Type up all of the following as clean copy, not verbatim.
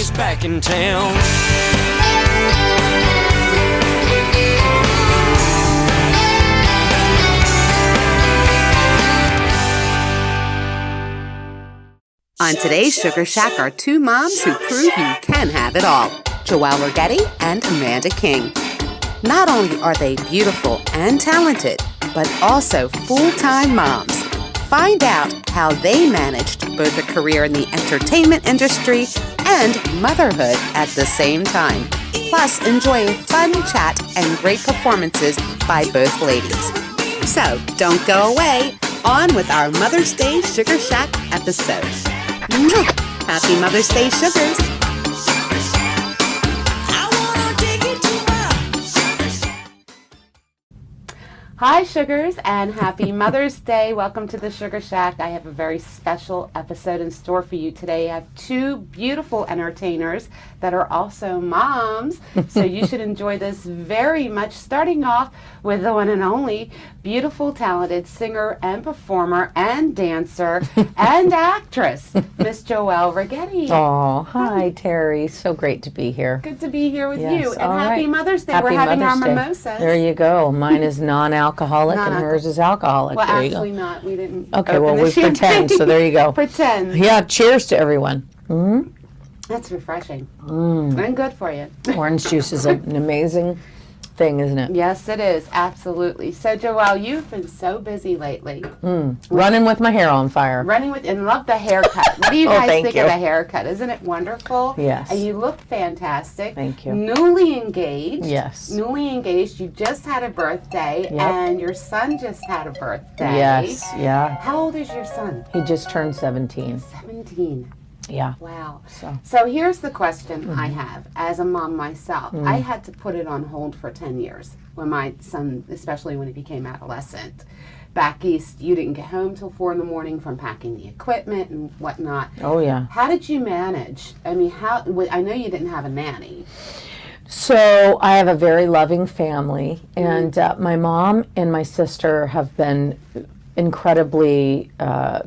Terry's back in town. On today's Sugar Shack are two moms who prove you can have it all, Joelle Righetti and Amanda King. Not only are they beautiful and talented, but also full-time moms. Find out how they managed both a career in the entertainment industry and motherhood at the same time. Plus, enjoy a fun chat and great performances by both ladies. So, don't go away. On with our Mother's Day Sugar Shack episode. Happy Mother's Day, sugars! Hi, sugars, and happy Mother's Day. Welcome to the Sugar Shack. I have a very special episode in store for you today. I have two beautiful entertainers that are also moms, so you should enjoy this very much. Starting off with the one and only beautiful, talented singer and performer and dancer and actress, Miss Joelle Righetti. Oh, hi, Terry. So great to be here. Good to be here with Yes, you. And all happy right. Mother's Day. Happy We're having Mother's our Day. mimosas. There you go. Mine is non-alcoholic and hers is alcoholic. Well, there you actually go. not. We didn't. Okay, open well, the we pretend, so there you go. Pretend. Yeah, cheers to everyone. That's refreshing. And good for you. Orange juice is an amazing thing, isn't it? Yes, it is. Absolutely. So, Joelle, you've been so busy lately. Running with my hair on fire. Running with, and love the haircut. What do you Oh, guys thank think you. of the haircut? Isn't it wonderful? Yes. And you look fantastic. Thank you. Newly engaged. Yes. Newly engaged. You just had a birthday, Yep. and your son just had a birthday. Yes, yeah. How old is your son? He just turned 17. 17. Yeah. Wow. So. So here's the question I have as a mom myself. I had to put it on hold for 10 years when my son, especially when he became adolescent. Back east, you didn't get home till 4 in the morning from packing the equipment and whatnot. Oh, yeah. How did you manage? I mean, I know you didn't have a nanny. So I have a very loving family, and my mom and my sister have been incredibly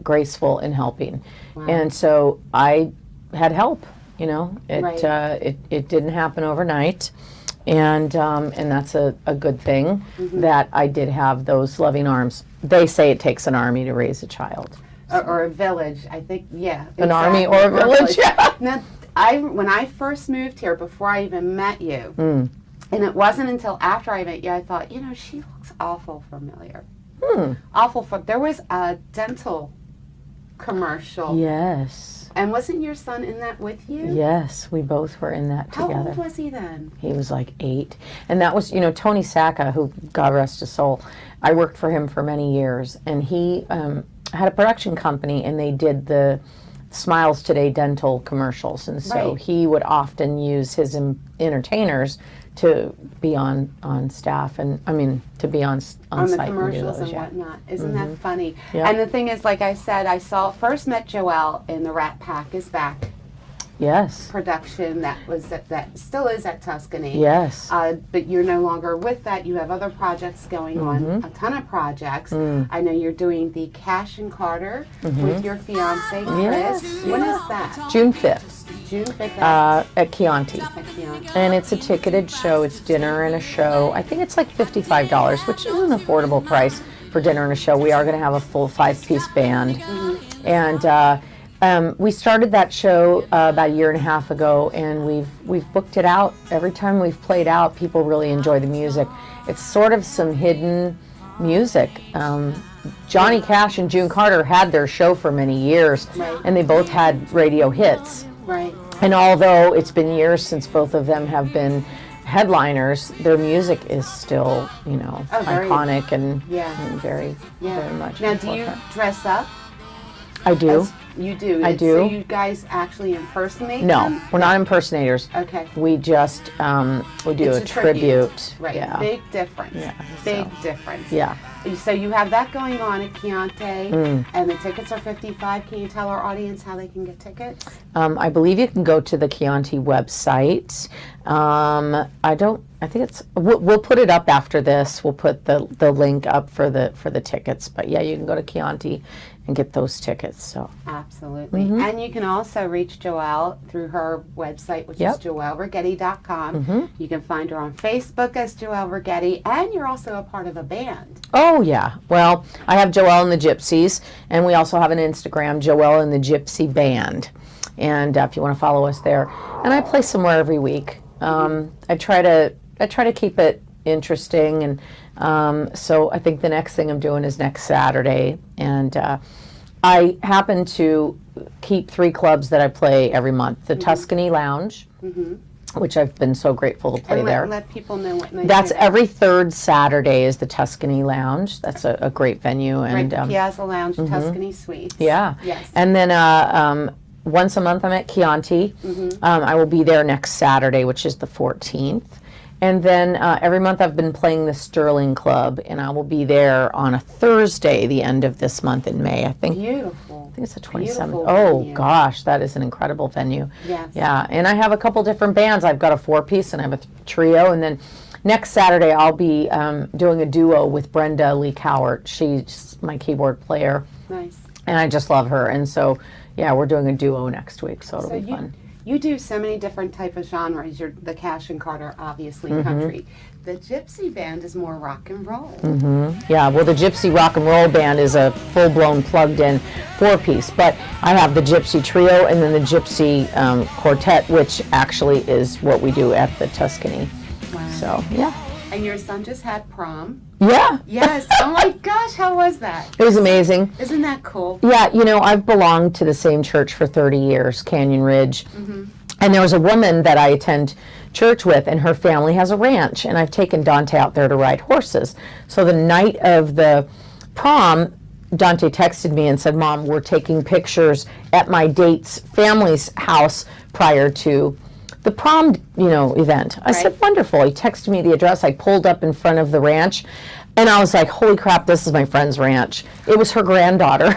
graceful in helping. Wow. And so I had help, you know. Right. It didn't happen overnight, and that's a good thing that I did have those loving arms. They say it takes an army to raise a child. Or a village, I think, yeah. An army or a village, yeah. Now, when I first moved here, before I even met you, and it wasn't until after I met you, I thought, you know, she looks awful familiar. There was a dental commercial. Yes. And wasn't your son in that with you? Yes, we both were in that How together. old was he then? He was like 8. And that was, you know, Tony Sacca, who, God rest his soul, I worked for him for many years. And he had a production company, and they did the Smiles Today dental commercials. And so Right. he would often use his entertainers to be on staff, and I mean, to be on the site and do commercials those, and yeah. whatnot. Isn't that funny? Yeah. And the thing is, like I said, first met Joelle in the Rat Pack is Back Yes. production that still is at Tuscany. Yes. But you're no longer with that. You have other projects going on, a ton of projects. I know you're doing the Cash and Carter with your fiance, Chris. Yes. When is that? June 5th June 5th at Chianti. And it's a ticketed show. It's dinner and a show. I think it's like $55, which is an affordable price for dinner and a show. We are going to have a full 5-piece band. And we started that show about a year and a half ago, and we've booked it out. Every time we've played out, people really enjoy the music. It's sort of some hidden music. Johnny Cash and June Carter had their show for many years, and they both had radio hits. Right. And although it's been years since both of them have been headliners, their music is still, you know, very, iconic and, yeah. and very much. Now, do you dress up? I do. You do? I do. So you guys actually impersonate No, them? we're not impersonators. Okay. We just we do It's a tribute. Right. Yeah. Big difference. Yeah, Big so. difference. Yeah. So you have that going on at Chianti, and the tickets are $55. Can you tell our audience how they can get tickets? I believe you can go to the Chianti website. I think it's. We'll put it up after this. We'll put the link up for the tickets. But yeah, you can go to Chianti and get those tickets. So absolutely. And you can also reach Joelle through her website, which is joellerighetti.com. You can find her on Facebook as Joelle Righetti, and you're also a part of a band. Oh, yeah. Well, I have Joelle and the Gypsies, and we also have an Instagram, Joelle and the Gypsy Band. And if you want to follow us there. And I play somewhere every week. I try to keep it interesting, and so I think the next thing I'm doing is next Saturday. And I happen to keep 3 clubs that I play every month. The Tuscany Lounge, which I've been so grateful to play and there. Let people know what night. That's every 3rd Saturday is the Tuscany Lounge. That's a great venue. And right, Piazza Lounge, Tuscany Suites. Yeah. Yes. And then once a month I'm at Chianti. I will be there next Saturday, which is the 14th. And then every month I've been playing the Sterling Club, and I will be there on a Thursday, the end of this month in May, I think. Beautiful. I think it's the 27th. Beautiful Oh, venue. gosh, that is an incredible venue. Yes. Yeah, and I have a couple different bands. I've got a 4-piece and I have a trio, and then next Saturday I'll be doing a duo with Brenda Lee Cowart. She's my keyboard player. Nice. And I just love her, and so, yeah, we're doing a duo next week, so it'll be fun. You do so many different type of genres. You're the Cash and Carter, obviously country. The Gypsy Band is more rock and roll. Yeah, well, the Gypsy Rock and Roll Band is a full-blown, plugged-in 4-piece, but I have the Gypsy Trio and then the Gypsy Quartet, which actually is what we do at the Tuscany. Wow. So, yeah. And your son just had prom. Yeah. Yes. Oh my gosh, how was that? It was amazing. Isn't that cool? Yeah, you know, I've belonged to the same church for 30 years, Canyon Ridge. And there was a woman that I attend church with, and her family has a ranch, and I've taken Dante out there to ride horses. So the night of the prom, Dante texted me and said, Mom, we're taking pictures at my date's family's house prior to the prom, event. I said, wonderful. He texted me the address. I pulled up in front of the ranch, and I was like, holy crap, this is my friend's ranch. It was her granddaughter.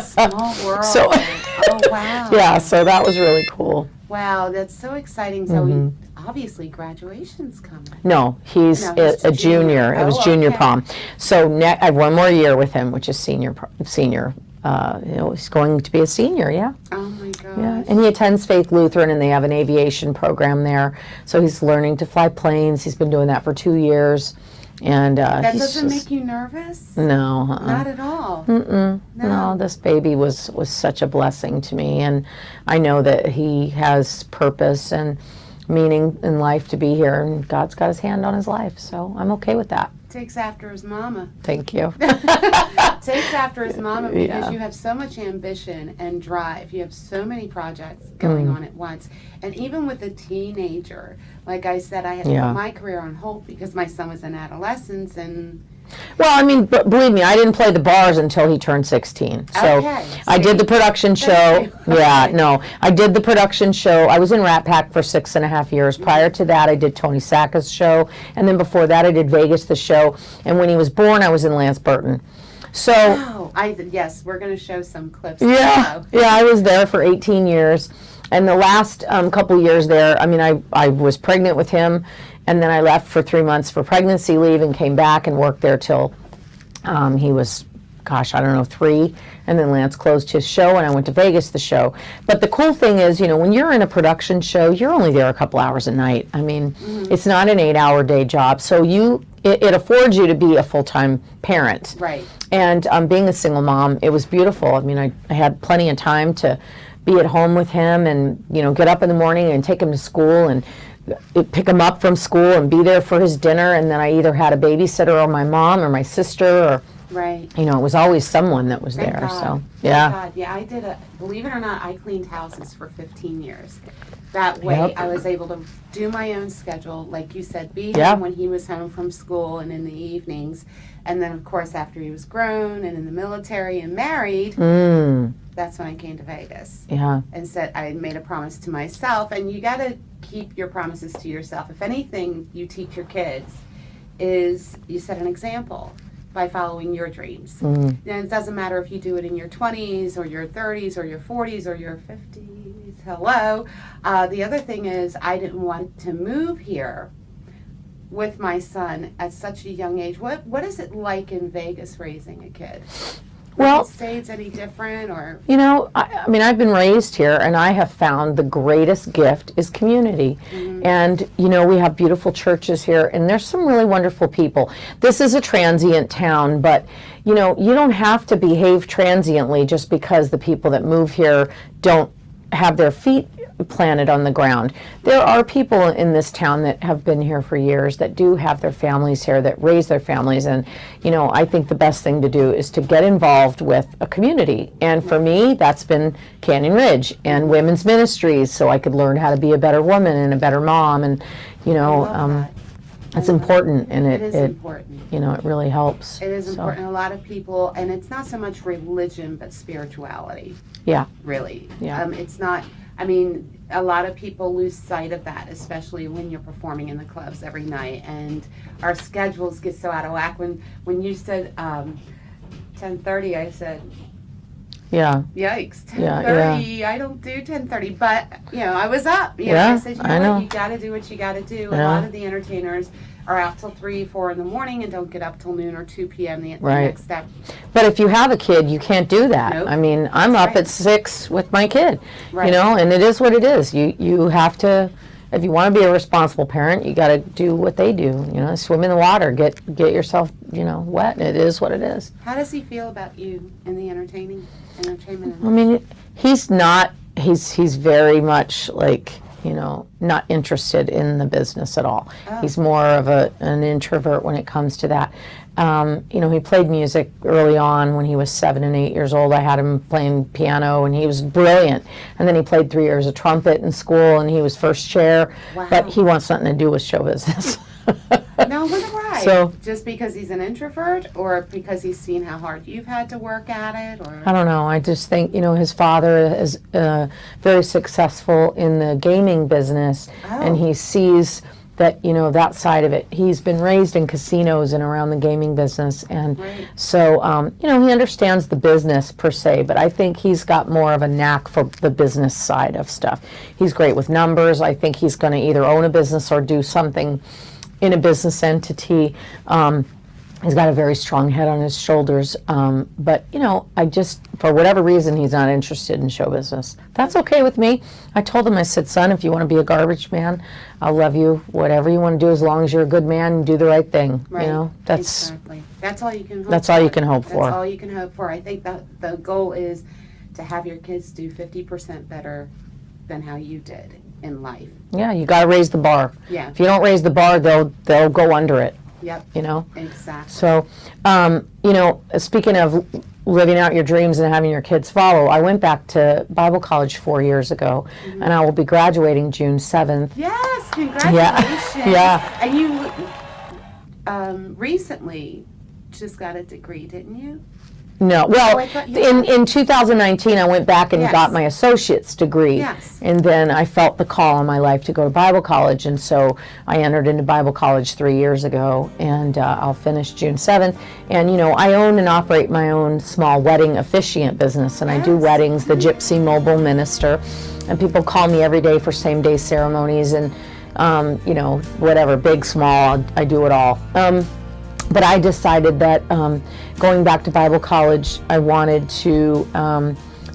Small world. So, oh, wow. Yeah, so that was really cool. Wow, that's so exciting. So obviously graduation's coming. No, he's a junior. It was junior prom. So I have one more year with him, which is senior. He's going to be a senior, yeah. Oh my gosh. Yeah, and he attends Faith Lutheran, and they have an aviation program there. So he's learning to fly planes. He's been doing that for 2 years. And that doesn't make you nervous? No. Not at all. No, this baby was such a blessing to me, and I know that he has purpose and meaning in life to be here, and God's got his hand on his life, so I'm okay with that. Takes after his mama. Thank you. Takes after his mama because you have so much ambition and drive. You have so many projects going on at once. And even with a teenager, like I said, I had to put my career on hold because my son was in adolescence and... Well, I mean, but believe me, I didn't play the bars until he turned 16. So I did the production show. I did the production show. I was in Rat Pack for 6.5 years. Prior to that, I did Tony Sacca's show. And then before that, I did Vegas, the show. And when he was born, I was in Lance Burton. So... yes, we're going to show some clips. Yeah, I was there for 18 years. And the last couple years there, I mean, I was pregnant with him, and then I left for 3 months for pregnancy leave and came back and worked there till he was, 3. And then Lance closed his show, and I went to Vegas, the show. But the cool thing is, when you're in a production show, you're only there a couple hours a night. I mean, it's not an 8-hour day job. So it affords you to be a full-time parent. Right. And being a single mom, it was beautiful. I mean, I had plenty of time to be at home with him and, get up in the morning and take him to school and pick him up from school and be there for his dinner. And then I either had a babysitter or my mom or my sister or, right. It was always someone that was there. God. So, yeah. God. Yeah, I did believe it or not, I cleaned houses for 15 years. That way I was able to do my own schedule, like you said, be home when he was home from school and in the evenings. And then, of course, after he was grown and in the military and married, that's when I came to Vegas. Yeah. And said I made a promise to myself, and you got to keep your promises to yourself. If anything you teach your kids is you set an example by following your dreams. And it doesn't matter if you do it in your 20s or your 30s or your 40s or your 50s. Hello. The other thing is I didn't want to move here with my son at such a young age. What is it like in Vegas raising a kid? Well, states any different, or I mean, I've been raised here, and I have found the greatest gift is community. And we have beautiful churches here, and there's some really wonderful people. This is a transient town, but you don't have to behave transiently just because the people that move here don't have their feet planted on the ground. There are people in this town that have been here for years that do have their families here, that raise their families, and I think the best thing to do is to get involved with a community. And for me, that's been Canyon Ridge and women's ministries, so I could learn how to be a better woman and a better mom. And it's important, and it is important. It really helps. It is important. A lot of people, and it's not so much religion but spirituality. Yeah. Really. Yeah. It's not. I mean, a lot of people lose sight of that, especially when you're performing in the clubs every night, and our schedules get so out of whack. When you said 10:30, I said, yeah, yikes, 10:30. I don't do 10:30, but I was up. I said, what? You got to do what you got to do. A lot of the entertainers are out till 3, 4 in the morning and don't get up till noon or 2 p.m. the next day. But if you have a kid, you can't do that. Nope. I mean, I'm up at 6 with my kid, and it is what it is. You have to, if you want to be a responsible parent, you got to do what they do. Swim in the water, get yourself, wet. It is what it is. How does he feel about you in the entertainment? I mean, he's very much like, not interested in the business at all. Oh. He's more of an introvert when it comes to that. He played music early on when he was 7 and 8 years old. I had him playing piano, and he was brilliant. And then he played 3 years of trumpet in school, and he was first chair. Wow. But he wants nothing to do with show business. No, why? So, just because he's an introvert, or because he's seen how hard you've had to work at it? Or I don't know. I just think, his father is very successful in the gaming business, and he sees that, that side of it. He's been raised in casinos and around the gaming business, and so, he understands the business per se, but I think he's got more of a knack for the business side of stuff. He's great with numbers. I think he's going to either own a business or do something in a business entity. He's got a very strong head on his shoulders, but I just, for whatever reason, he's not interested in show business. That's okay with me. I told him, I said, son, if you want to be a garbage man, I'll love you. Whatever you want to do, as long as you're a good man and do the right thing. Right. That's exactly. That's all you can hope for. That's all you can hope for. That's all you can hope for. I think that the goal is to have your kids do 50% better than how you did in life. Yeah, you got to raise the bar. Yeah. If you don't raise the bar, they'll go under it. Yep. Exactly. So, speaking of living out your dreams and having your kids follow, I went back to Bible college 4 years ago, and I will be graduating June 7th. Yes, congratulations. Yeah. And you recently just got a degree, didn't you? No. Well, in 2019, I went back and got my associate's degree. Yes. And then I felt the call in my life to go to Bible college. And so I entered into Bible college 3 years ago. And I'll finish June 7th. And, I own and operate my own small wedding officiant business. And I do weddings, the Gypsy Mobile Minister. And people call me every day for same-day ceremonies and, whatever, big, small, I do it all. But I decided that going back to Bible college, I wanted to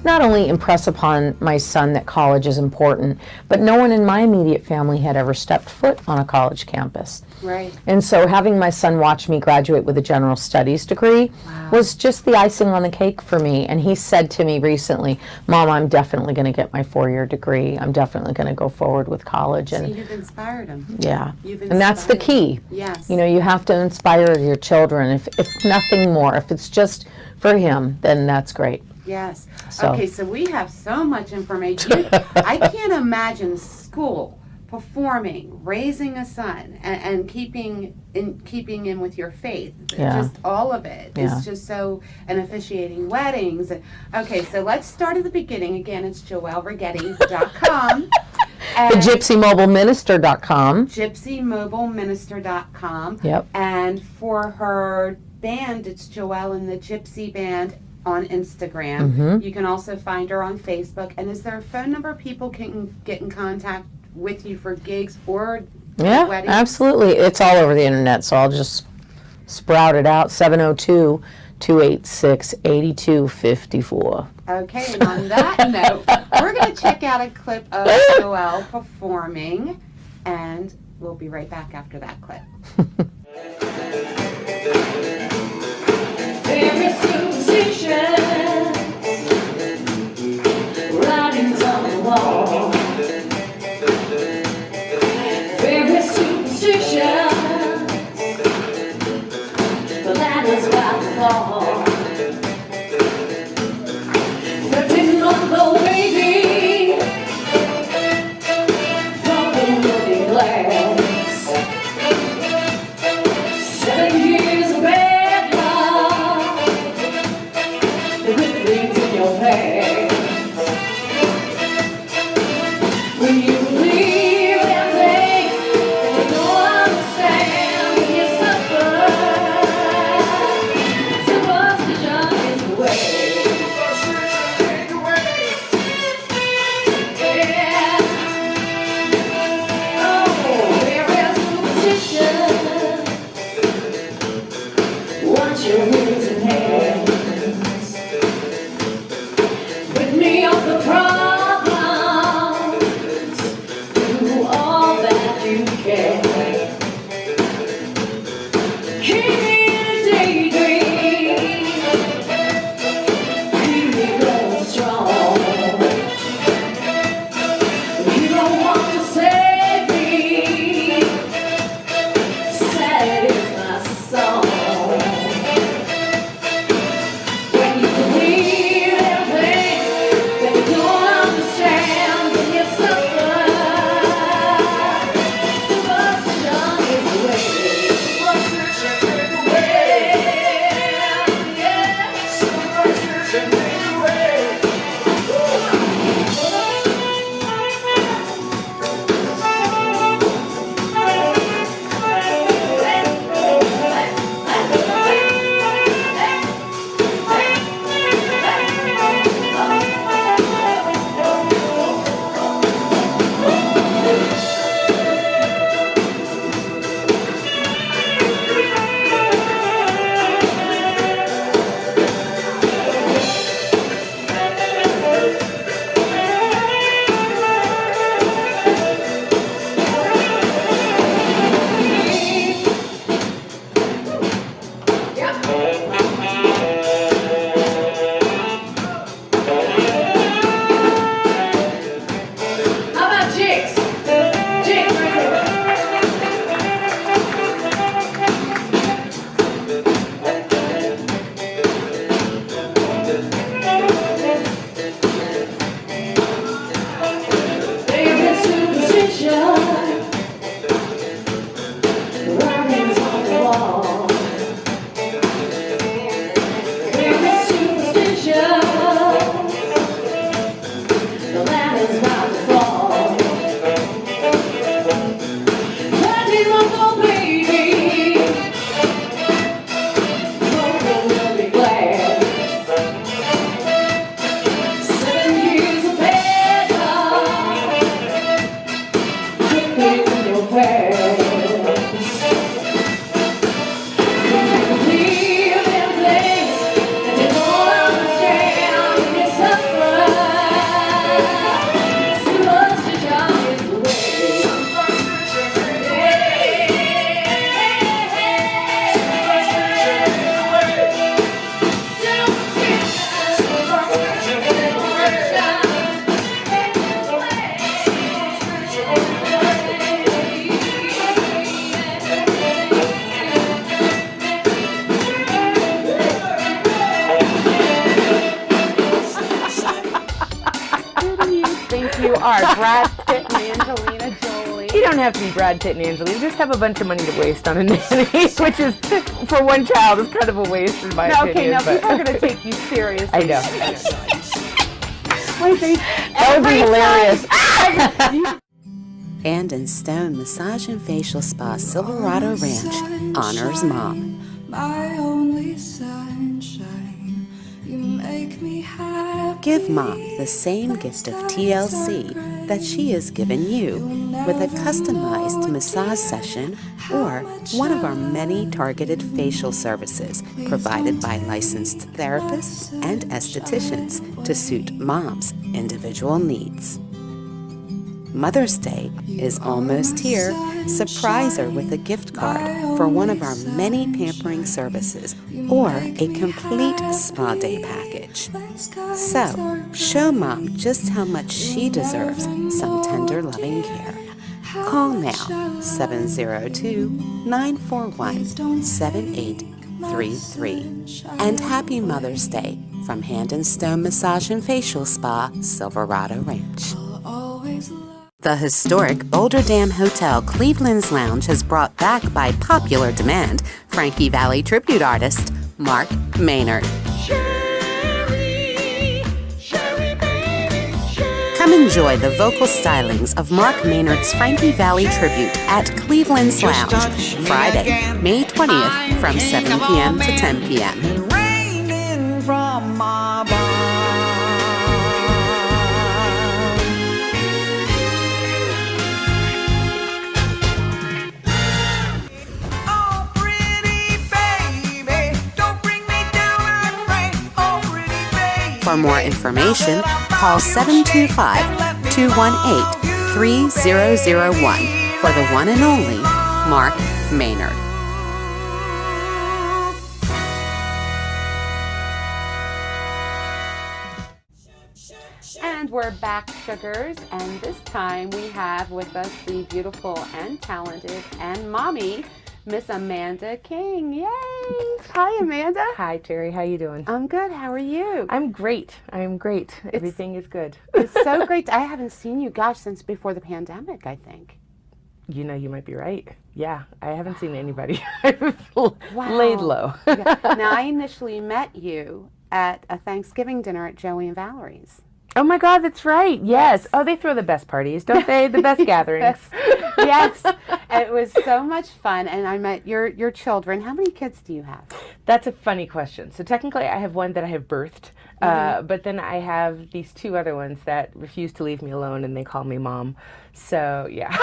not only impress upon my son that college is important, but no one in my immediate family had ever stepped foot on a college campus. Right. And so having my son watch me graduate with a general studies degree was just the icing on the cake for me. And he said to me recently, Mom, I'm definitely going to get my 4-year degree. I'm definitely going to go forward with college. And you've inspired him. Yeah. And that's the key. Yes. You have to inspire your children. If nothing more, if it's just for him, then that's great. Yes. Okay, so we have so much information. I can't imagine school, performing, raising a son, and keeping in with your faith. Yeah. Just all of it is just so, and officiating weddings. Okay, so let's start at the beginning. Again, it's JoelleRighetti.com. The GypsyMobileMinister.com. GypsyMobileMinister.com. Yep. And for her band, it's Joelle and the Gypsy Band on Instagram. Mm-hmm. You can also find her on Facebook. And is there a phone number people can get in contact with you for gigs or weddings? Absolutely. It's all over the internet, so I'll just sprout it out. 702 286-8254. Okay, and on that note, we're going to check out a clip of Joelle performing, and we'll be right back after that clip. Very superstition, writings on the wall. Very superstition, the ladder's about to fall. 13-month-old baby, broken looking glass. 7 years of bad luck, the good things in your past. When you believe in things that you don't understand, when you suffer, superstition is the way. Yeah. Oh, there is superstition. Watch your words and hands. Rid me of the problems. Do all that you can. Keep me in a daydream. Keep me going strong. You don't want to save me. Sad is my song. When you believe in things that you don't understand, when you suffer, superstition is the way. Superstition is the way. Yeah. Superstition is the way. How about jigs? Jigs right there. There is superstition, writings on the wall. There is superstition, the land is about to fall. 13-month-old baby, broken looking glass. 7 years of bad luck, good things in your past. When you believe in things that you don't understand, when you suffer, superstition is the way. Who do you think you are, Brad Pitt and Angelina Jolie? You don't have to be Brad Pitt and Angelina. Just have a bunch of money to waste on a nanny, which is, for one child, is kind of a waste in my Okay, opinion. now but- people are going to take you seriously. I know. My face. That would be hilarious. And in Stone Massage and Facial Spa Silverado Ranch honors Mom. My only sunshine, you make me happy. Give Mom the same gift of TLC that she has given you with a customized massage session or one of our many targeted facial services provided by licensed therapists and estheticians to suit mom's individual needs. Mother's Day is almost here. Surprise her with a gift card for one of our many pampering services or a complete spa day package. So, show mom just how much she deserves some tender, loving care. Call now, 702-941-7833. And happy Mother's Day from Hand and Stone Massage and Facial Spa, Silverado Ranch. The historic Boulder Dam Hotel Cleveland's Lounge has brought back by popular demand Frankie Valli tribute artist Mark Maynard. Come enjoy the vocal stylings of Mark Maynard's Frankie Valli tribute at Cleveland's Lounge, Friday, May 20th from 7 p.m. to 10 p.m. For more information, call 725-218-3001 for the one and only Mark Maynard. And we're back, sugars, and this time we have with us the beautiful and talented and mommy, Miss Amanda King. Yay! Hi, Amanda. Hi, Terri. How you doing? I'm good. How are you? I'm great. Everything is good. It's so great. I haven't seen you, gosh, since before the pandemic, I think. You know, you might be right. Yeah, I haven't seen anybody. I've laid low. Yeah. Now, I initially met you at a Thanksgiving dinner at Joey and Valerie's. Oh my God, that's right. Yes. Oh, they throw the best parties, don't they? The best gatherings. Yes. It was so much fun, and I met your children. How many kids do you have? That's a funny question. So technically, I have one that I have birthed, but then I have these two other ones that refuse to leave me alone, and they call me mom. So yeah.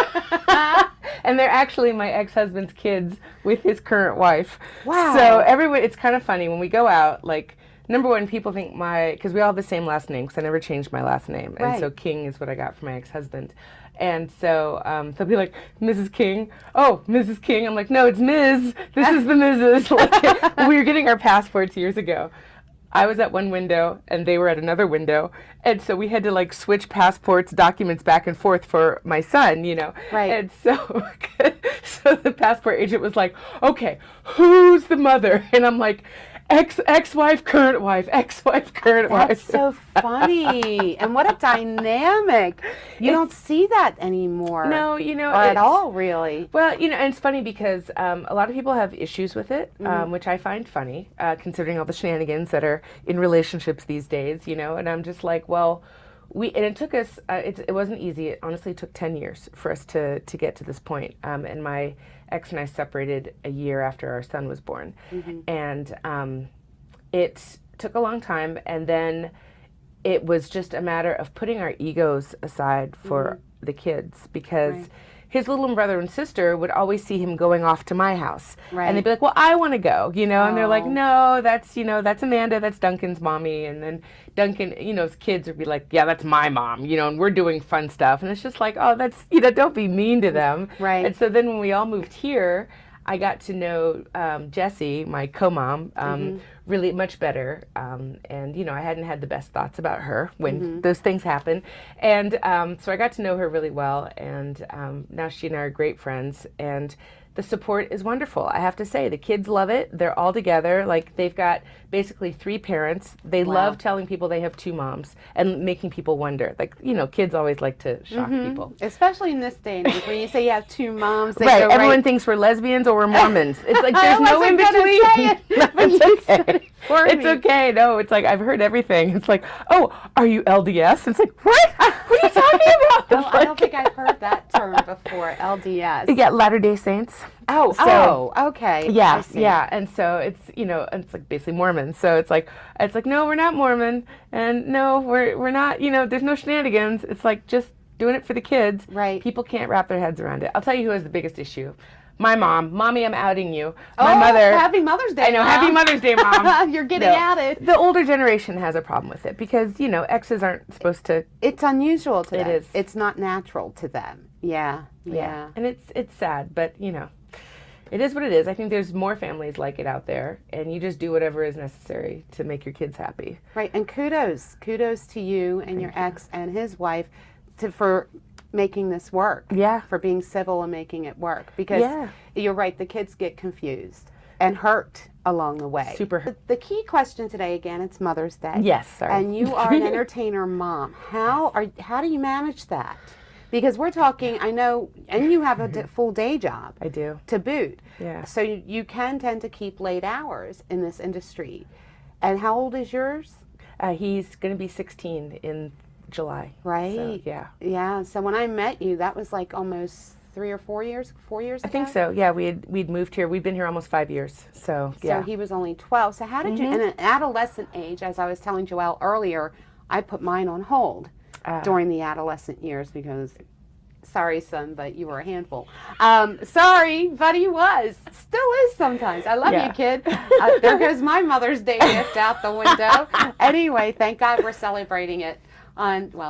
And they're actually my ex-husband's kids with his current wife. Wow. So everyone, it's kind of funny when we go out, like, number one, people think because we all have the same last name, because I never changed my last name. Right. And so King is what I got from my ex-husband. And so they'll be like, Mrs. King? Oh, Mrs. King? I'm like, no, it's Ms. This is the Mrs. Like, we were getting our passports years ago. I was at one window and they were at another window. And so we had to like switch passports, documents back and forth for my son, you know. Right. And so, so the passport agent was like, okay, who's the mother? And I'm like, ex-wife, current wife, ex-wife, current wife. That's so funny. And what a dynamic. You don't see that anymore. No, you know. Or at all, really. Well, you know, and it's funny because a lot of people have issues with it, which I find funny, considering all the shenanigans that are in relationships these days, you know. And I'm just like, well, and it took us, it wasn't easy. It honestly took 10 years for us to get to this point. And my ex and I separated a year after our son was born. And it took a long time, and then it was just a matter of putting our egos aside for the kids, because his little brother and sister would always see him going off to my house. Right. And they'd be like, well, I want to go, you know, and they're like, no, that's Amanda, that's Duncan's mommy. And then Duncan, you know, his kids would be like, yeah, that's my mom, you know, and we're doing fun stuff. And it's just like, oh, that's, you know, don't be mean to them. Right. And so then when we all moved here, I got to know Jessie, my co-mom, really much better. And, you know, I hadn't had the best thoughts about her when those things happen. And so I got to know her really well. And now she and I are great friends. And the support is wonderful. I have to say, the kids love it. They're all together. Like, they've got basically 3 parents. They love telling people they have 2 moms and making people wonder. Like, you know, kids always like to shock people. Especially in this day and age, when you say you have 2 moms. They Right, go everyone thinks we're lesbians or we're Mormons. It's like there's no in between. It's okay. It's okay. No, it's like I've heard everything. It's like, oh, are you LDS? It's like, what? What are you talking about? No, I don't think I've heard that term before, LDS. Yeah, Latter-day Saints. Okay. Yeah, I see. yeah, and so it's, you know, it's like basically Mormons. So it's like no, we're not Mormon, and no, we're not. You know, there's no shenanigans. It's like just doing it for the kids. Right. People can't wrap their heads around it. I'll tell you who has the biggest issue. My mom. Mommy, I'm outing you. My mother. Happy Mother's Day, I know. Mom. Happy Mother's Day, Mom. You're getting No. at it. The older generation has a problem with it because, you know, exes aren't supposed to. It's unusual to It them. is. It's not natural to them. Yeah. And it's sad, but, you know, it is what it is. I think there's more families like it out there, and you just do whatever is necessary to make your kids happy. Right. And kudos to you and your ex and his wife for making this work. Yeah. For being civil and making it work. Because you're right, the kids get confused and hurt along the way. Super hurt. The key question today, again, it's Mother's Day. Yes, sorry. And you are an entertainer mom. How do you manage that? Because we're talking, I know, and you have a full day job. I do. To boot. Yeah. So you can tend to keep late hours in this industry. And how old is yours? He's going to be 16 in July. Right. So, yeah. Yeah. So when I met you, that was like almost 3 or 4 years ago? I think so. Yeah, we'd moved here. We've been here almost 5 years. So, yeah. So he was only 12. So how did you, in an adolescent age, as I was telling Joelle earlier, I put mine on hold during the adolescent years because, sorry, son, but you were a handful. Sorry, but he was. Still is sometimes. I love you, kid. There goes my Mother's Day gift out the window. Anyway, thank God we're celebrating it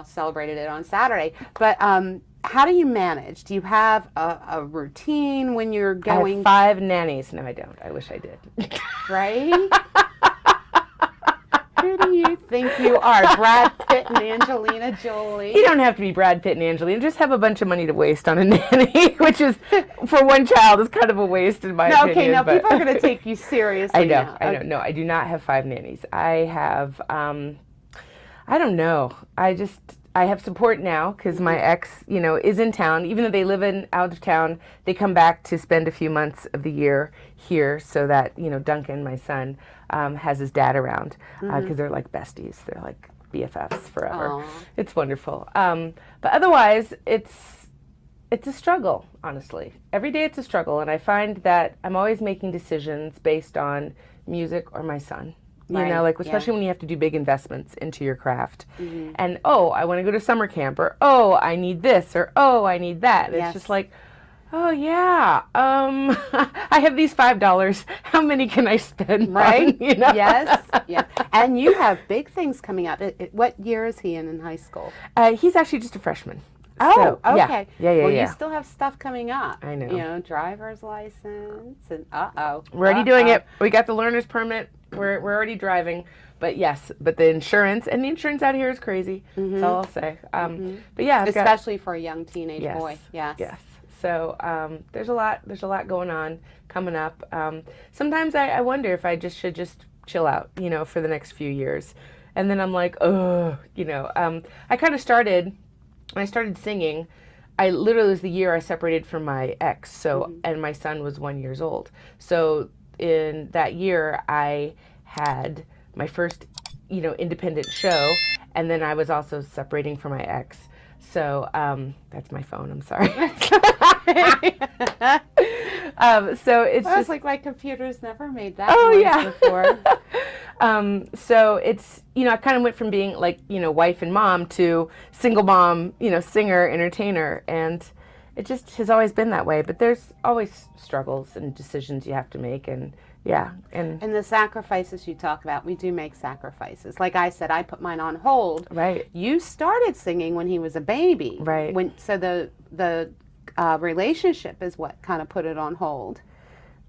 celebrated it on Saturday. But how do you manage? Do you have a routine when you're going? I have 5 nannies. No, I don't. I wish I did. Right? Who do you think you are? Brad Pitt and Angelina Jolie? You don't have to be Brad Pitt and Angelina. Just have a bunch of money to waste on a nanny, which is, for one child, is kind of a waste in my opinion. Okay, now but people are going to take you seriously. I know, now. I know. No, I do not have 5 nannies. I have, I don't know. I have support now because my ex, you know, is in town. Even though they live out of town, they come back to spend a few months of the year here so that, you know, Duncan, my son, has his dad around because they're like besties. They're like BFFs forever. Aww. It's wonderful. But otherwise, it's a struggle, honestly. Every day it's a struggle, and I find that I'm always making decisions based on music or my son. You know, like especially when you have to do big investments into your craft. And, I want to go to summer camp, or, I need this, or, I need that. And it's just like, oh, yeah, I have these $5. How many can I spend? Right? On, you know? Yes. Yeah. And you have big things coming up. What year is he in high school? He's actually just a freshman. Oh, So, okay. Yeah. Well, you still have stuff coming up. I know. You know, driver's license and We're already doing it. We got the learner's permit. We're already driving. But yes, the insurance out here is crazy. That's all I'll say. But yeah, especially for a young teenage boy. Yes. Yes. So there's a lot going on coming up. Sometimes I wonder if I should just chill out, you know, for the next few years. And then I'm like, you know, I kind of started. When I started singing, I literally was the year I separated from my ex. So, and my son was 1 year old. So in that year, I had my first, you know, independent show, and then I was also separating from my ex. So that's my phone. I'm sorry. So it's I was just like, my computer's never made that noise before. So it's, you know, I kind of went from being like, you know, wife and mom to single mom, you know, singer, entertainer, and it just has always been that way. But there's always struggles and decisions you have to make, and and the sacrifices you talk about, we do make sacrifices. Like I said, I put mine on hold. Right. You started singing when he was a baby. Right. So the relationship is what kind of put it on hold.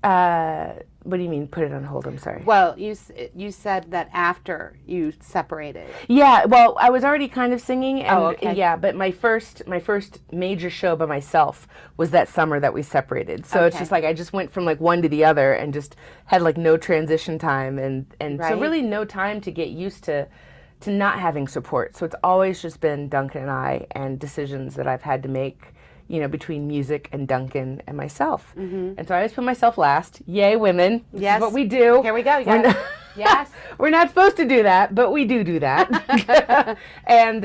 What do you mean, put it on hold? I'm sorry. Well, you said that after you separated. Yeah, well, I was already kind of singing, and okay. yeah, but my first major show by myself was that summer that we separated. So it's just like I just went from like one to the other and just had like no transition time, and so really no time to get used to not having support. So it's always just been Duncan and I, and decisions that I've had to make, you know, between music and Duncan and myself. And so I always put myself last. Yay, women. This is what we do. Here we go. Yes. We're not supposed to do that, but we do that. and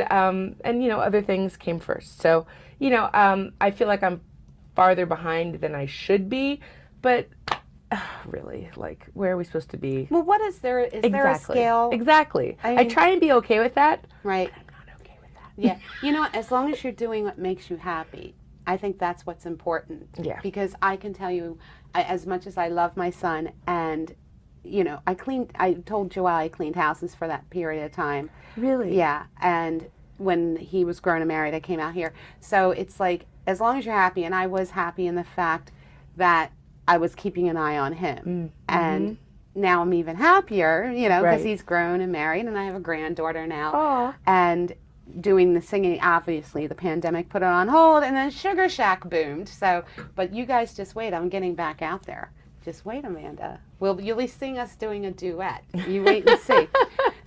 you know, other things came first. So, you know, I feel like I'm farther behind than I should be, but really, like, where are we supposed to be? Well, is there a scale? Exactly. I try and be okay with that. Right. I'm not okay with that. Yeah. You know what? As long as you're doing what makes you happy, I think that's what's important. Yeah. Because I can tell you, as much as I love my son, and I told Joelle I cleaned houses for that period of time. Really? Yeah. And when he was grown and married, I came out here. So it's like, as long as you're happy, and I was happy in the fact that I was keeping an eye on him. And now I'm even happier, because Right. he's grown and married, and I have a granddaughter now. Aw. And doing the singing, obviously the pandemic put it on hold, and then Sugar Shack boomed. So, but you guys just wait. I'm getting back out there. Just wait, Amanda. You'll be seeing us doing a duet. You wait and see.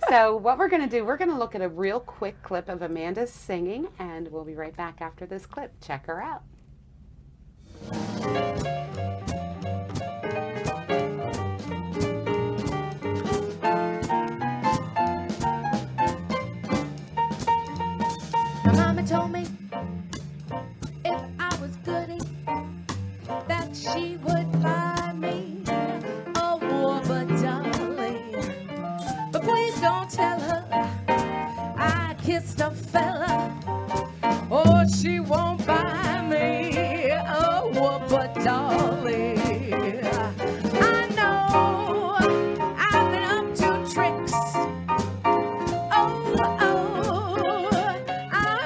So what we're going to do, we're going to look at a real quick clip of Amanda singing, and we'll be right back after this clip. Check her out. My mama told me if I was goody, that she would buy me a Warbler dolly. But please don't tell her I kissed a fella, or she won't buy me a Warbler dolly. I know I've been up to tricks. I'm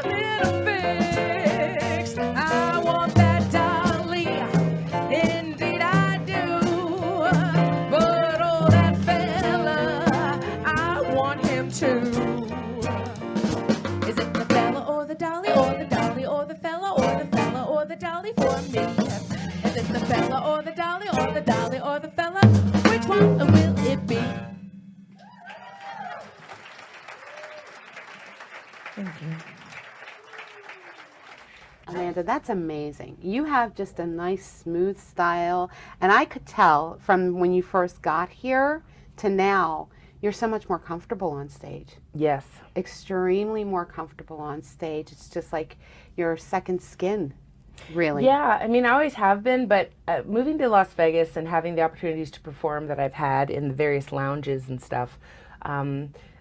in a fix. I want that dolly, indeed I do. But oh, that fella, I want him too. Is it the fella or the dolly, or the dolly or the fella, or the fella or the dolly for me? Is it the fella or the dolly, or the dolly or the fella? Which one will it be? Amanda, that's amazing. You have just a nice, smooth style. And I could tell from when you first got here to now, you're so much more comfortable on stage. Yes. Extremely more comfortable on stage. It's just like your second skin, really. Yeah, I mean, I always have been, but moving to Las Vegas and having the opportunities to perform that I've had in the various lounges and stuff,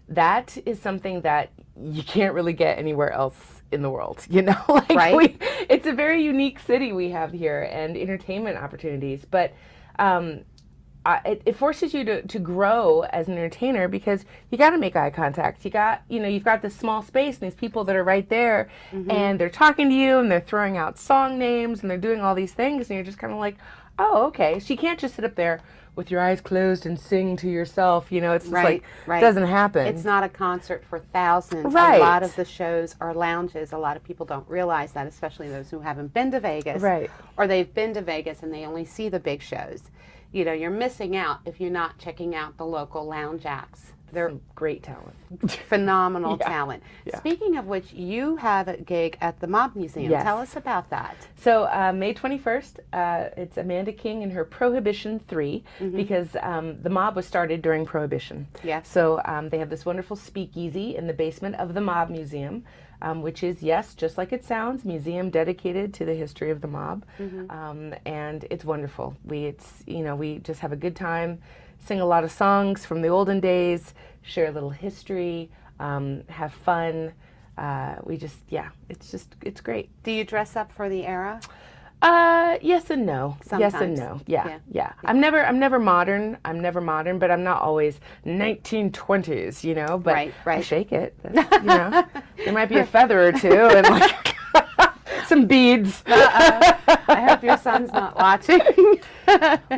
that is something that you can't really get anywhere else in the world, like Right. It's a very unique city we have here, and entertainment opportunities, but it forces you to grow as an entertainer, because you got to make eye contact. You've got this small space and these people that are right there, and they're talking to you, and they're throwing out song names, and they're doing all these things, and you're just kind of like, oh, okay. So you can't just sit up there with your eyes closed and sing to yourself. It's just Right, right. doesn't happen. It's not a concert for thousands. Right. A lot of the shows are lounges. A lot of people don't realize that, especially those who haven't been to Vegas. Right. Or they've been to Vegas and they only see the big shows. You're missing out if you're not checking out the local lounge acts. They're great talent. phenomenal Yeah. talent. Yeah. Speaking of which, you have a gig at the Mob Museum. Yes. Tell us about that. So May 21st, it's Amanda King and her Prohibition 3, because the Mob was started during Prohibition. Yes. So they have this wonderful speakeasy in the basement of the Mob Museum, which is, yes, just like it sounds, museum dedicated to the history of the Mob, and it's wonderful. We just have a good time, sing a lot of songs from the olden days, share a little history, have fun. It's great. Do you dress up for the era? Yes and no. Yes and Sometimes. no. Yeah. Yeah. I'm never modern. But I'm not always 1920s, but Right. I shake it. There might be a feather or two and like some beads. I hope your son's not watching.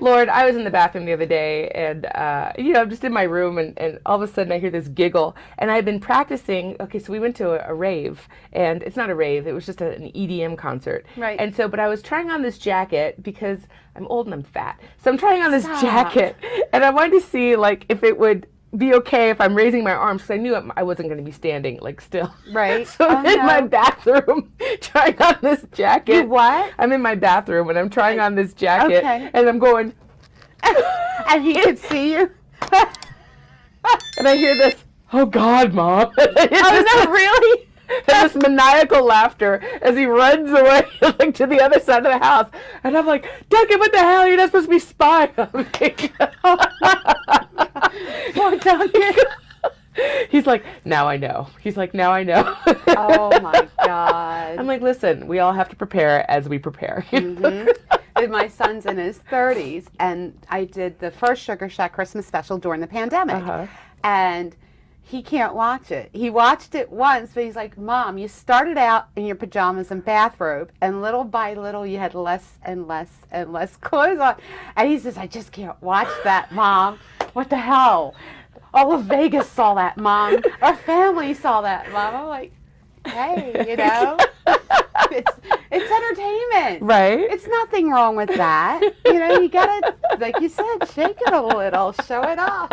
Lord, I was in the bathroom the other day, and I'm just in my room, and all of a sudden I hear this giggle, and I've been practicing. Okay, so we went to a rave, and it's not a rave; it was just an EDM concert. Right. And so, but I was trying on this jacket because I'm old and I'm fat, so I'm trying on this Stop. jacket, and I wanted to see if it would be okay if I'm raising my arms, because I knew I wasn't going to be standing still. Right. So I'm in my no. bathroom trying on this jacket. You what? I'm in my bathroom and I'm trying on this jacket, Okay. and I'm going, And he could see you? and I hear this, "Oh God, Mom!" Oh, no, really? And this maniacal laughter as he runs away to the other side of the house, and I'm like, "Duncan, what the hell? You're not supposed to be spying on me." Poor Duncan. He's like, now I know. He's like, now I know. Oh my God. I'm like, listen, we all have to prepare as we prepare. And my son's in his 30s, and I did the first Sugar Shack Christmas special during the pandemic. And he can't watch it. He watched it once, but he's like, Mom, you started out in your pajamas and bathrobe, and little by little you had less and less and less clothes on. And he says, I just can't watch that, Mom. What the hell? All of Vegas saw that, Mom. Our family saw that, Mom. I'm like, hey, you know, it's entertainment. Right. It's nothing wrong with that. You know, you gotta, like you said, shake it a little, show it off.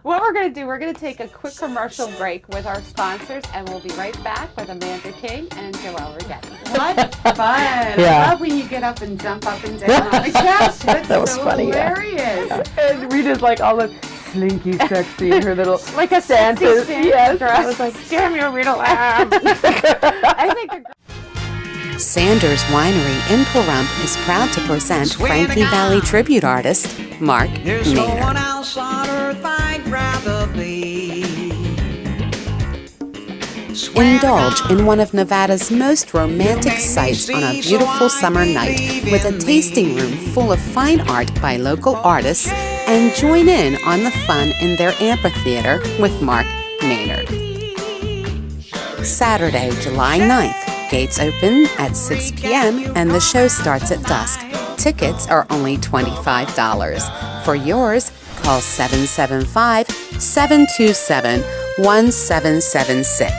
What we're gonna do, we're gonna take a quick commercial break with our sponsors, and we'll be right back with Amanda King and Joelle Righetti. What fun! Yeah. I love when you get up and jump up and down on the couch. That's That was so funny, hilarious. And we just like all the slinky sexy, her little Like a Santa. sexy Santa Yes. dress. I was like, scare me or read aloud. I think they're Sanders Winery in Pahrump is proud to present Frankie Valli tribute artist Mark There's no one Maynard. else on earth I'd rather be. Indulge in one of Nevada's most romantic sights on a beautiful summer night with a tasting room full of fine art by local artists, and join in on the fun in their amphitheater with Mark Maynard. Saturday, July 9th. Gates open at 6 p.m. and the show starts at dusk. Tickets are only $25. For yours, call 775-727-1776.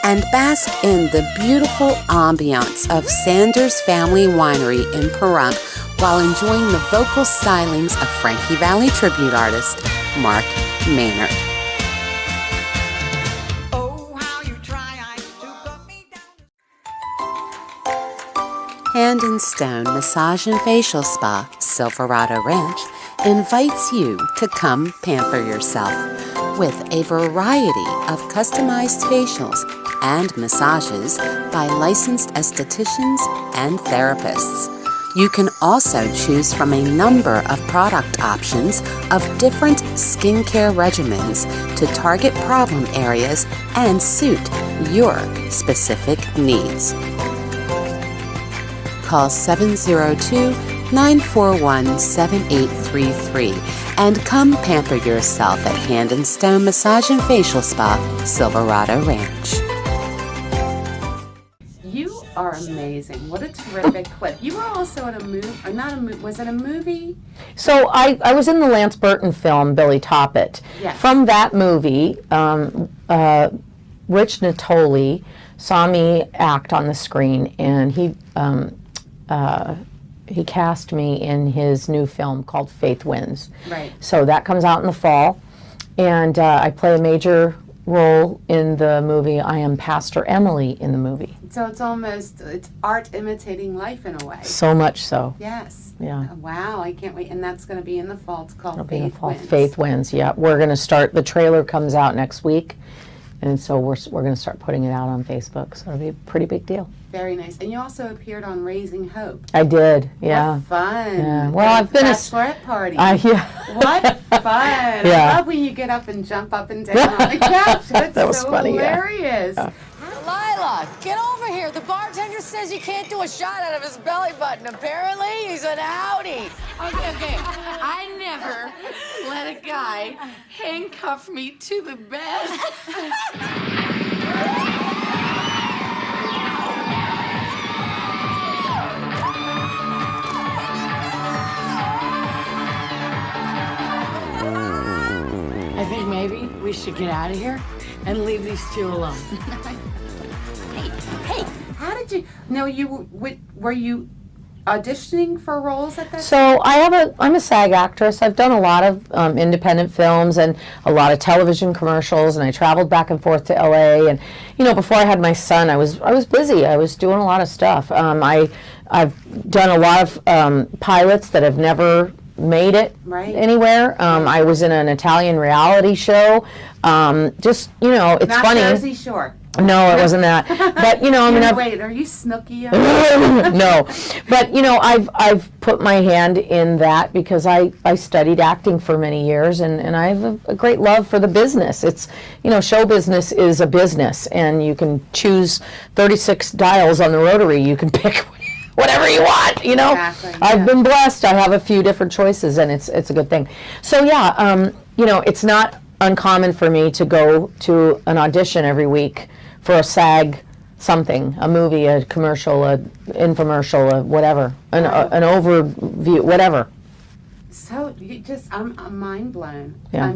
And bask in the beautiful ambiance of Sanders Family Winery in Pahrump while enjoying the vocal stylings of Frankie Valli tribute artist Mark Maynard. Hand and Stone Massage and Facial Spa, Silverado Ranch, invites you to come pamper yourself with a variety of customized facials and massages by licensed estheticians and therapists. You can also choose from a number of product options of different skincare regimens to target problem areas and suit your specific needs. Call 702-941-7833 and come pamper yourself at Hand and Stone Massage and Facial Spa, Silverado Ranch. You are amazing. What a terrific clip. You were also in a movie, or not a movie, was it a movie? So I was in the Lance Burton film, Billy Toppet. Yes. From that movie, Rich Natoli saw me act on the screen, and he cast me in his new film called Faith Wins. Right. So that comes out in the fall, and I play a major role in the movie. I am Pastor Emily in the movie. So it's almost, it's art imitating life in a way. So much so. Yes. Yeah. Wow, I can't wait. And that's going to be in the fall. It's called It'll be in the Faith fall. Wins. Faith Wins. Yeah, we're going to start. The trailer comes out next week, and so we're going to start putting it out on Facebook. So it'll be a pretty big deal. Very nice. And you also appeared on Raising Hope. I did. Yeah. What fun. Yeah. Well, I've been a bachelorette party. Yeah. What fun. Yeah. I love when you get up and jump up and down on the couch. That's That was so funny, yeah. hilarious. Lila, get over here. The bartender says you can't do a shot out of his belly button. Apparently, he's an outie. Okay. I never let a guy handcuff me to the bed. I think maybe we should get out of here and leave these two alone. Hey, how did you, no, were you auditioning for roles at that time? So I'm a SAG actress. I've done a lot of independent films and a lot of television commercials, and I traveled back and forth to LA. And before I had my son, I was busy. I was doing a lot of stuff. I've done a lot of pilots that have never made it anywhere. I was in an Italian reality show. It's Not funny. Jersey Shore. No, it wasn't that. But I mean, Wait, are you Snooki? no, but I've put my hand in that because I studied acting for many years, and I have a great love for the business. It's show business is a business, and you can choose 36 dials on the rotary. You can pick whatever you want. Exactly, I've been blessed. I have a few different choices, and it's a good thing. So yeah, it's not uncommon for me to go to an audition every week for a SAG something, a movie, a commercial, a infomercial, a whatever, an overview, whatever. So I'm mind blown. Yeah.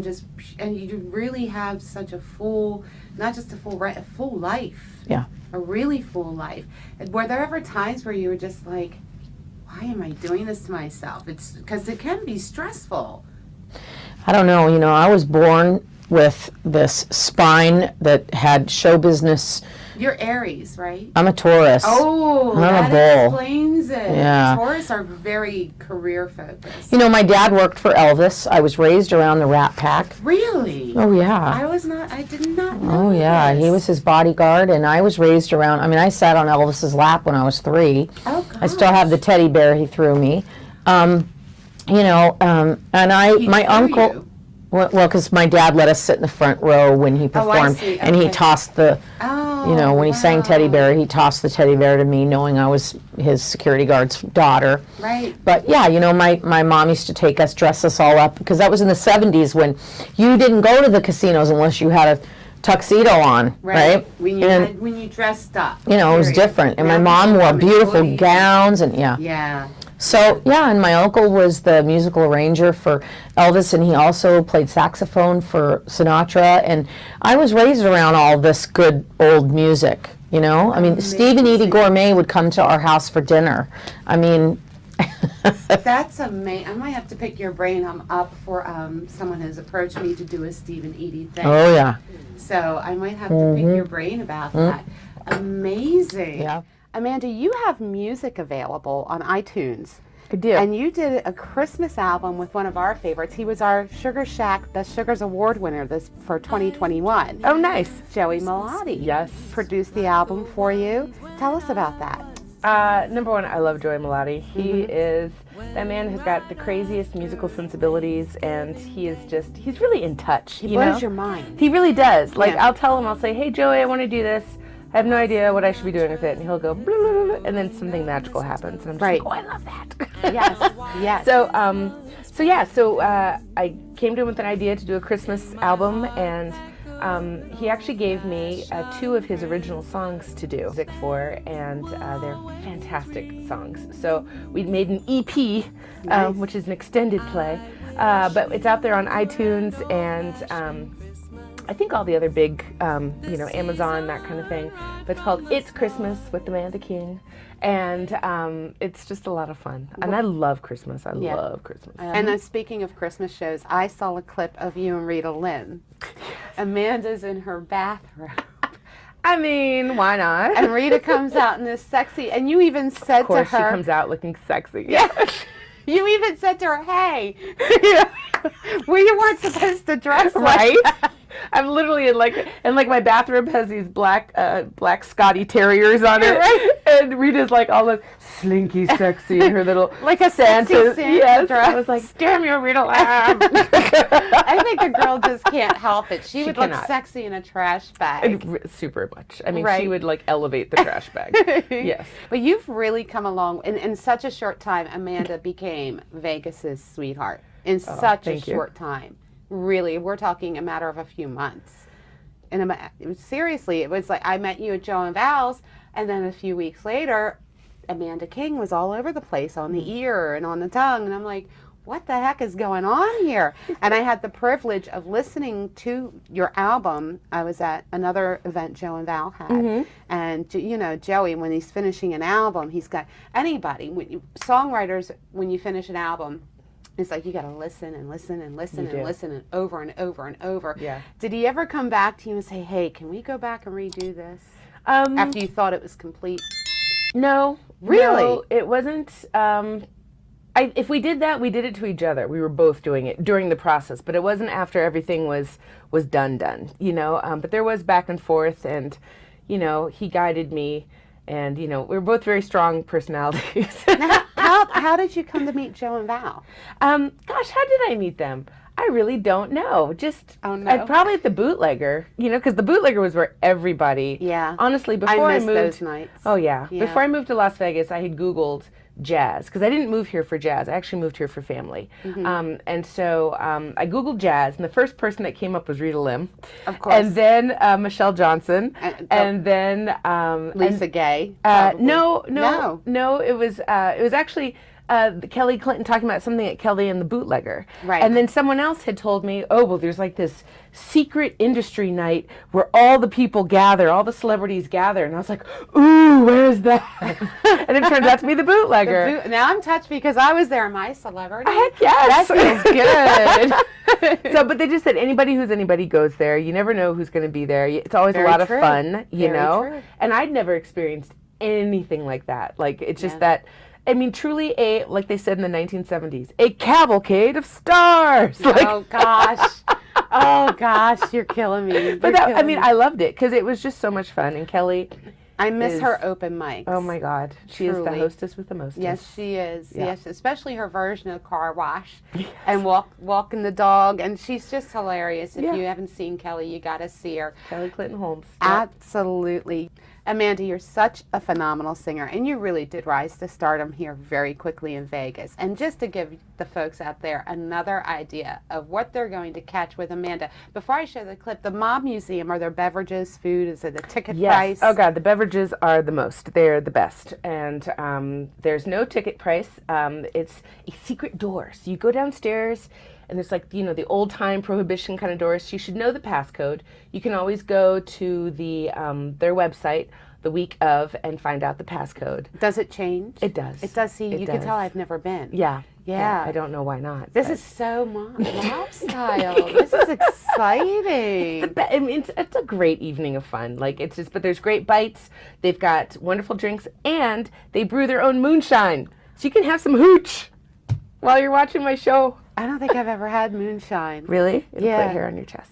And you really have such a full, not just a full life. Yeah. A really full life. Were there ever times where you were just like, why am I doing this to myself? It's because it can be stressful. I don't know. I was born with this spine that had show business. You're Aries, right? I'm a Taurus. Oh, I'm that a bull. explains it. Yeah. Taurus are very career focused. My dad worked for Elvis. I was raised around the Rat Pack. Really? Oh yeah. I did not know Oh yeah, this. he was his bodyguard, and I was raised around. I mean, I sat on Elvis's lap when I was 3. Oh gosh. I still have the teddy bear he threw me. And my uncle. You. Well, because my dad let us sit in the front row when he performed, see. and he Okay. tossed the, Oh, when he sang Teddy Bear, he tossed the teddy bear to me, knowing I was his security guard's daughter. Right. But yeah, my mom used to take us, dress us all up, because that was in the 70s when you didn't go to the casinos unless you had a tuxedo on, right? When you dressed up. It was period. different. And my Now mom people wore come in beautiful hoodies. gowns, and yeah. Yeah. So, yeah, and my uncle was the musical arranger for Elvis, and he also played saxophone for Sinatra, and I was raised around all this good old music, I mean, Steve and Edie Gourmet would come to our house for dinner. I mean... That's amazing. I might have to pick your brain. I'm up for someone has approached me to do a Steve and Edie thing. Oh, yeah. So I might have to pick your brain about that. Amazing. Yeah. Amanda, you have music available on iTunes. I do. And you did a Christmas album with one of our favorites. He was our Sugar Shack Best Sugars Award winner for 2021. Oh, nice. Joey Melody. Yes. Produced the album for you. Tell us about that. Number one, I love Joey Melody. That man has got the craziest musical sensibilities, and he's really in touch. He blows your mind. He really does. Like, Yeah. I'll tell him, I'll say, hey, Joey, I want to do this. I have no idea what I should be doing with it. And he'll go, blah, blah, blah, blah, and then something magical happens. And I'm just Right. like, oh, I love that. Yes, yes. So I came to him with an idea to do a Christmas album, and he actually gave me 2 of his original songs to do music for, and they're fantastic songs. So we made an EP, Nice. which is an extended play, but it's out there on iTunes and I think all the other big, Amazon, that kind of thing. But it's called It's Christmas with Amanda King, and it's just a lot of fun. And I love Christmas. I love Christmas. And then speaking of Christmas shows, I saw a clip of you and Rita Lynn. Amanda's in her bathroom. I mean, why not? And Rita comes out in this sexy, and you even said Of course, to her, she comes out looking sexy. Yeah. You even said to her, hey, you weren't supposed to dress Right? like that. I'm literally in my bathroom has these black Scotty Terriers on it, Right. and Rita's like all the slinky sexy in her little Like a Santa. sexy Santa Yes, dress. I was like, damn you, Rita. Lamb. I think the girl just can't help it. She would look cannot. sexy in a trash bag. Super much. I mean, Right. she would like elevate the trash bag. Yes. But you've really come along. In such a short time, Amanda became Vegas's sweetheart. In such a thank you. short time. Really, we're talking a matter of a few months. And seriously, it was like I met you at Joe and Val's, and then a few weeks later, Amanda King was all over the place on the ear and on the tongue. And I'm like, what the heck is going on here? And I had the privilege of listening to your album. I was at another event Joe and Val had. And, Joey, when he's finishing an album, he's got songwriters, when you finish an album, it's like you got to listen and listen and listen You and do. listen and over and over and over. Yeah. Did he ever come back to you and say, hey, can we go back and redo this? After you thought it was complete? No. Really? No, it wasn't. If we did that, we did it to each other. We were both doing it during the process, but it wasn't after everything was done. But there was back and forth, and he guided me, and we're both very strong personalities. Now, how did you come to meet Joe and Val? Gosh, how did I meet them? I really don't know. Just probably at the Bootlegger, because the Bootlegger was where everybody. Yeah. Honestly, before I missed moved those nights. Oh yeah. Before I moved to Las Vegas, I had Googled jazz, because I didn't move here for jazz. I actually moved here for family. And so I Googled jazz, and the first person that came up was Rita Lim. Of course. And then Michelle Johnson. And then Lisa Gay. No, it was actually Kelly Clinton talking about something at Kelly and the Bootlegger. Right. And then someone else had told me, oh, well, there's like this secret industry night where all the people gather, all the celebrities gather. And I was like, ooh, where's that? And it turns out to be the Bootlegger. Now I'm touched because I was there. Am I a celebrity? Heck yes. That feels good. So, but they just said anybody goes there. You never know who's going to be there. It's always a lot of fun, you know? True. And I'd never experienced anything like that. Like, it's just that, I mean, truly like they said in the 1970s, a cavalcade of stars. Like, oh, gosh. Oh, gosh, you're killing me. But I loved it because it was just so much fun. And Kelly, I miss her open mics. Oh my God, she is the hostess with the mostest. Yes, she is. Yeah. Yes, especially her version of Car Wash and walking the dog, and she's just hilarious. If you haven't seen Kelly, you got to see her. Kelly Clinton Holmes. Absolutely. Amanda, you're such a phenomenal singer, and you really did rise to stardom here very quickly in Vegas. And just to give the folks out there another idea of what they're going to catch with Amanda, before I show the clip, the Mob Museum, are there beverages, food, is it a ticket price? Oh God, the beverages are the most. They're the best. And there's no ticket price. It's a secret door. So you go downstairs, and it's like, the old time prohibition kind of doors. You should know the passcode. You can always go to their website the week of and find out the passcode. Does it change? It does. It does. You can tell I've never been. Yeah. Yeah. I don't know why not. This is so mob style. This is exciting. It's a great evening of fun. But there's great bites. They've got wonderful drinks, and they brew their own moonshine. So you can have some hooch while you're watching my show. I don't think I've ever had moonshine. Really? It'll put hair on your chest.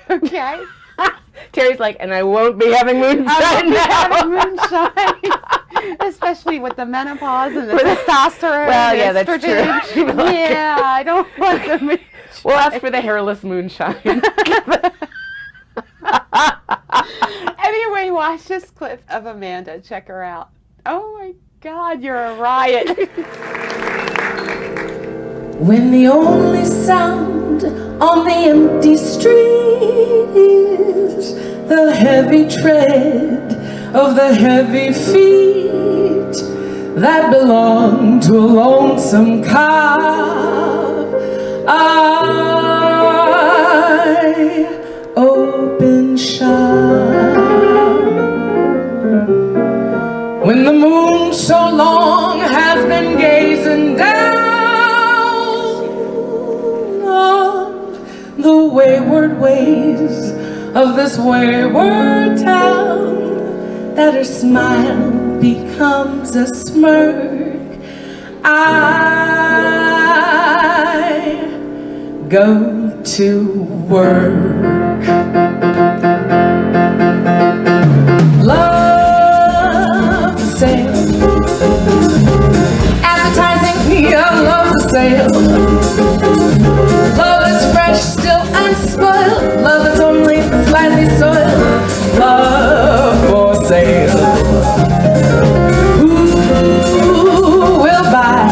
Okay. Terry's like, and I won't be having moonshine moonshine. Especially with the menopause and the testosterone. Well, yeah, that's true. Yeah, I don't want the moonshine. We'll ask for the hairless moonshine. Anyway, watch this clip of Amanda. Check her out. Oh my God, you're a riot. When the only sound on the empty street is the heavy tread of the heavy feet that belong to a lonesome car, I open shop. When the moon so long has been gazing down the wayward ways of this wayward town, that her smile becomes a smirk, I go to work. Love for sale, advertising your love for sale. Love that's fresh, still unspoiled. Love that's only slightly soiled. Love for sale. Who will buy?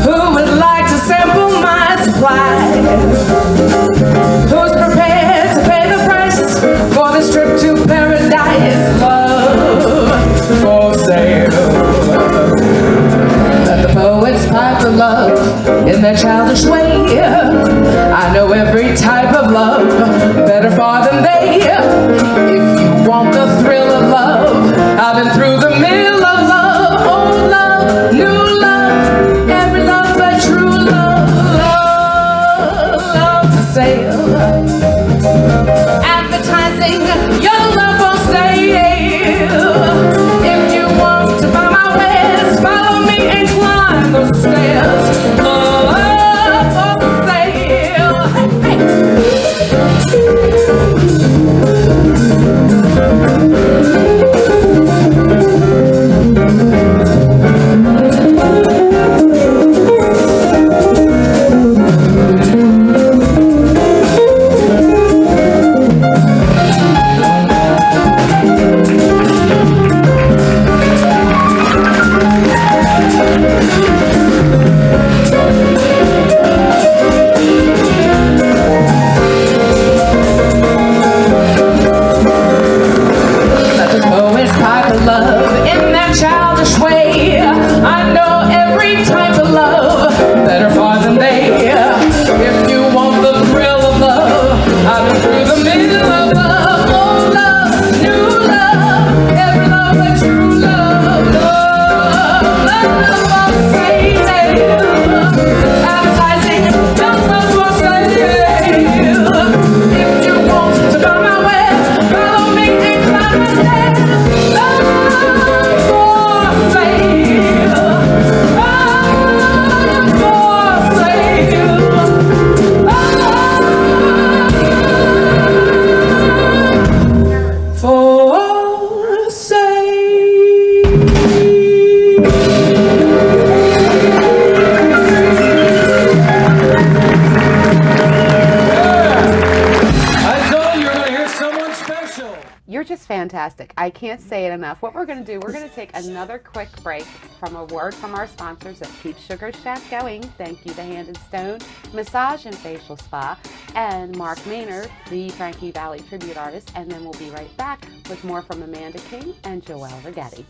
Who would like to sample my supply? Who's prepared to pay the price for this trip to paradise? Love for sale. Let the poets pipe the love in their childish way. I know every type of love better far than they. If you want the thrill of love, I've been through the mill of love. Old love, new love, every love but true love. Love, love for love in that childish way. I know every type of love better far than they. If you want the thrill of love, I've been through the middle of love, old love, new love, every love but true love, love crazy, advertising, don't love for sale. If you want to go my way, follow me and climb my stairs, love for sale, love for You're just fantastic. I can't say it enough. What we're going to do, we're going to take another quick break from a word from our sponsors that keep Sugar Shack going. Thank you to Hand and Stone Massage and Facial Spa and Mark Maynard, the Frankie Valli tribute artist. And then we'll be right back with more from Amanda King and Joelle Righetti.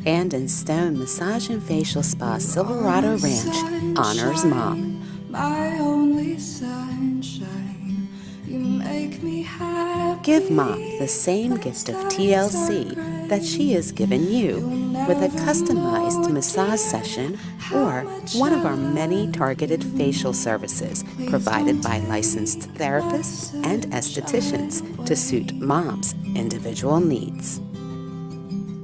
Hand and Stone Massage and Facial Spa Silverado Ranch honors Mom. My only sunshine, you make me happy. Give Mom the same gift of TLC that she has given you with a customized massage session or one of our many targeted facial services provided by licensed therapists and estheticians to suit Mom's individual needs.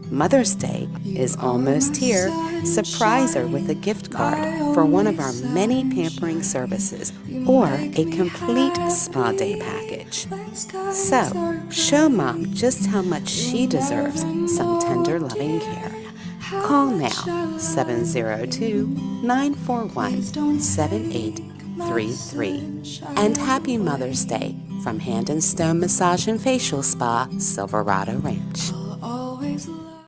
Mother's Day is almost here. Surprise her with a gift card for one of our many pampering services or a complete spa day package. So, show Mom just how much she deserves some tender, loving care. Call now, 702-941-7833. And happy Mother's Day from Hand and Stone Massage and Facial Spa, Silverado Ranch.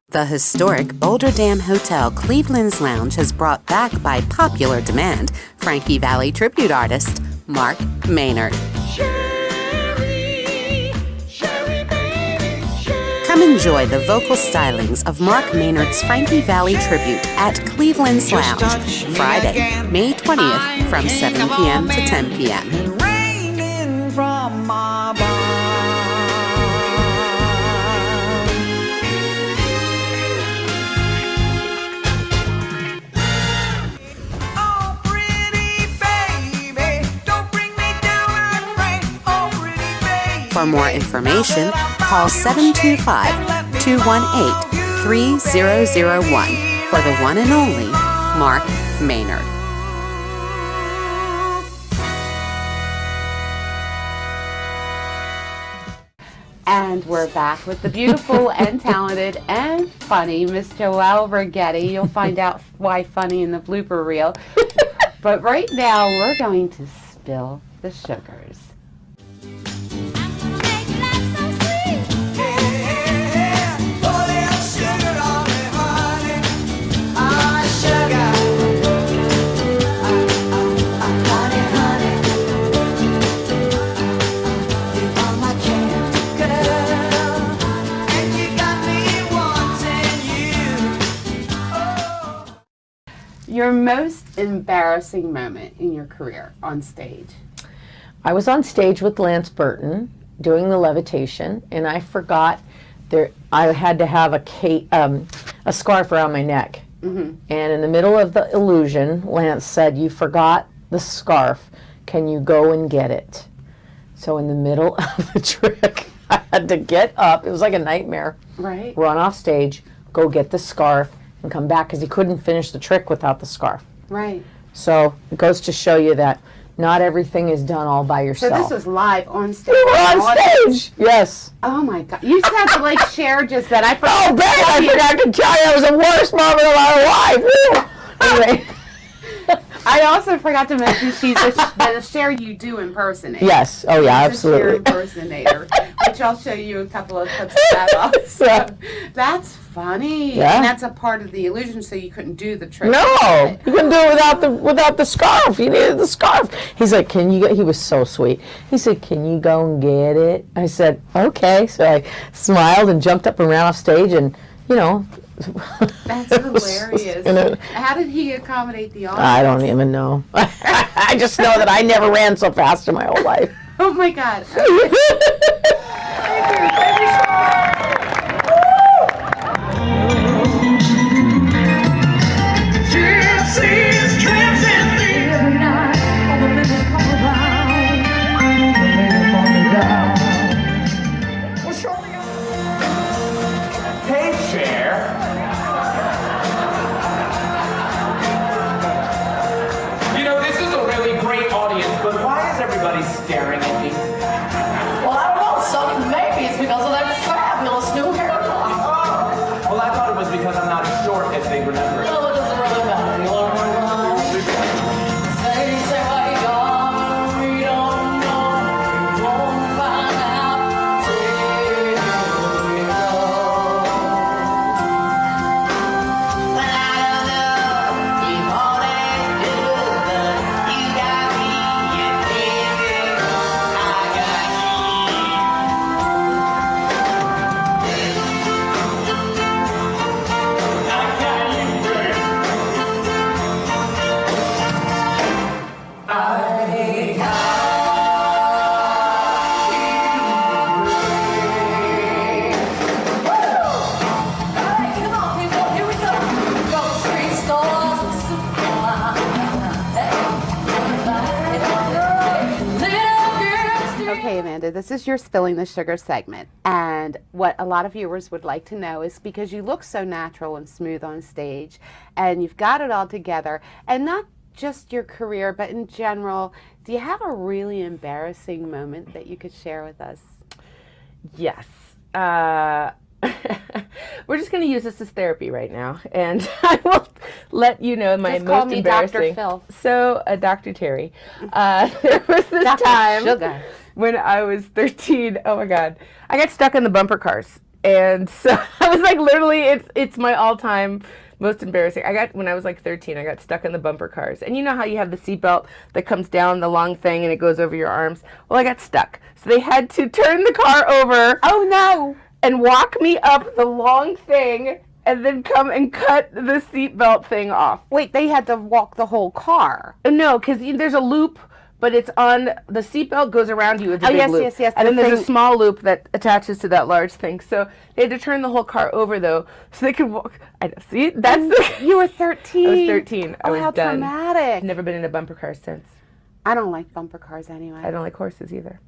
The historic Boulder Dam Hotel Cleveland's Lounge has brought back by popular demand Frankie Valli tribute artist Mark Maynard. Come enjoy the vocal stylings of Mark Maynard's Frankie Valli tribute at Cleveland's Lounge, Friday, May 20th from 7 p.m. to 10 p.m. Raining from my barn. Oh, pretty baby, don't bring me down like rain. Oh, pretty baby. For more information, call 725-218-3001 for the one and only Mark Maynard. And we're back with the beautiful and talented and funny Miss Joelle Righetti. You'll find out why funny in the blooper reel. But right now, we're going to spill the sugars. Your most embarrassing moment in your career on stage? I was on stage with Lance Burton doing the levitation, and I forgot I had to have a scarf around my neck. And in the middle of the illusion, Lance said, "You forgot the scarf. Can you go and get it?" So in the middle of the trick, I had to get up. It was like a nightmare. Right. Run off stage, go get the scarf, and come back because he couldn't finish the trick without the scarf. Right. So it goes to show you that not everything is done all by So yourself. this was live on stage. We were on stage! Yes. Oh my God. You just have to like share just that. I forgot. Oh, babe, I forgot to tell you, it was the worst moment of my life. Woo. Anyway, I also forgot to mention she's a Cher you do impersonate. Yes. Oh yeah, She's a Cher absolutely. impersonator, which I'll show you a couple of clips of that also. That's funny. Yeah. And that's a part of the illusion, so you couldn't do the trick. No, you couldn't do it without the scarf. You needed the scarf. He's like, "Can you go?" He was so sweet. He said, "Can you go and get it?" I said, "Okay." So I smiled and jumped up and ran off stage, and you know. That's hilarious. You know, How did he accommodate the audience? I don't even know. I just know that I never ran so fast in my whole life. Oh my God. Gypsies, tramps, and thieves. Every night, all the men that come around, the men on the ground. Well, surely Hey, Cher. You know, this is a really great audience, but why is everybody staring at me? Well, I don't know, son. Maybe it's because of that fabulous new haircut. Oh, well, I thought it was because I'm not as short as they remember. No, it doesn't really matter. You learn where say what you got, we don't know. You won't find out till you know. But I don't know, you always do, but you got me, and baby, I got Alright, come on, people, here we go. Go to street stores and Okay, Amanda, this is your Spilling the Sugar segment. And what a lot of viewers would like to know is because you look so natural and smooth on stage and you've got it all together, and not just your career, but in general, do you have a really embarrassing moment that you could share with us? Yes. We're just going to use this as therapy right now, and I will let you know my Just call most me embarrassing. Dr. Phil. So, Dr. Terri, there was this Dr. time Sugar. when I was 13. Oh my God, I got stuck in the bumper cars, and so I was like, literally, it's my all-time most embarrassing. When I was like 13, I got stuck in the bumper cars, and you know how you have the seatbelt that comes down the long thing and it goes over your arms. Well, I got stuck, so they had to turn the car over. Oh no! And walk me up the long thing and then come and cut the seatbelt thing off. Wait, they had to walk the whole car. No, because there's a loop, but it's on, the seatbelt goes around you. It's a Oh, big yes, loop. yes, yes, And the then there's a thing- small loop that attaches to that large thing. So they had to turn the whole car over, though, so they could walk. I know, see? That's You were 13. I was 13. I Oh, was how done. traumatic. I've never been in a bumper car since. I don't like bumper cars anyway. I don't like horses either.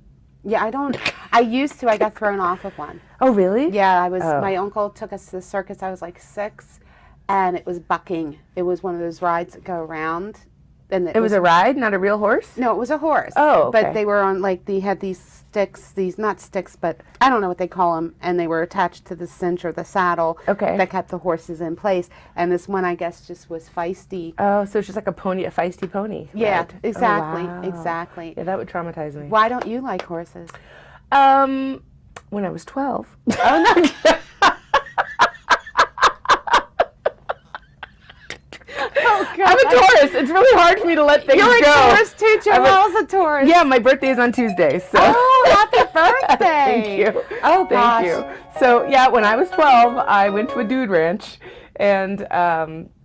Yeah, I don't. I used to. I got thrown off of one. Oh, really? Yeah, I was. Oh. My uncle took us to the circus. I was like 6, and it was bucking. It was one of those rides that go around. And It was a ride, not a real horse? No, it was a horse. Oh, okay. But they were on, like, they had these sticks, these, not sticks, but I don't know what they call them, and they were attached to the cinch or the saddle Okay. that kept the horses in place. And this one, I guess, just was feisty. Oh, so it's just like a pony, a feisty pony. Yeah, ride. exactly, Oh, wow. exactly. Yeah, that would traumatize me. Why don't you like horses? When I was 12. Oh, no. Oh, God. I'm a Taurus. It's really hard for me to let things You're a go. Taurus too, I'm a- Joelle's a Taurus. Yeah, my birthday is on Tuesday. So. Oh, happy birthday. Thank you. Oh, gosh. Thank you. So, yeah, when I was 12, I went to a dude ranch, and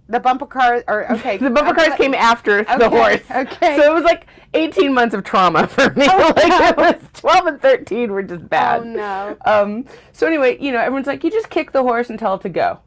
The bumper car, or, okay. the bumper cars came after the Okay, horse. okay. So it was like 18 months of trauma for me. Oh, like no. it was 12 and 13 were just bad. Oh, no. So anyway, everyone's like, you just kick the horse and tell it to go.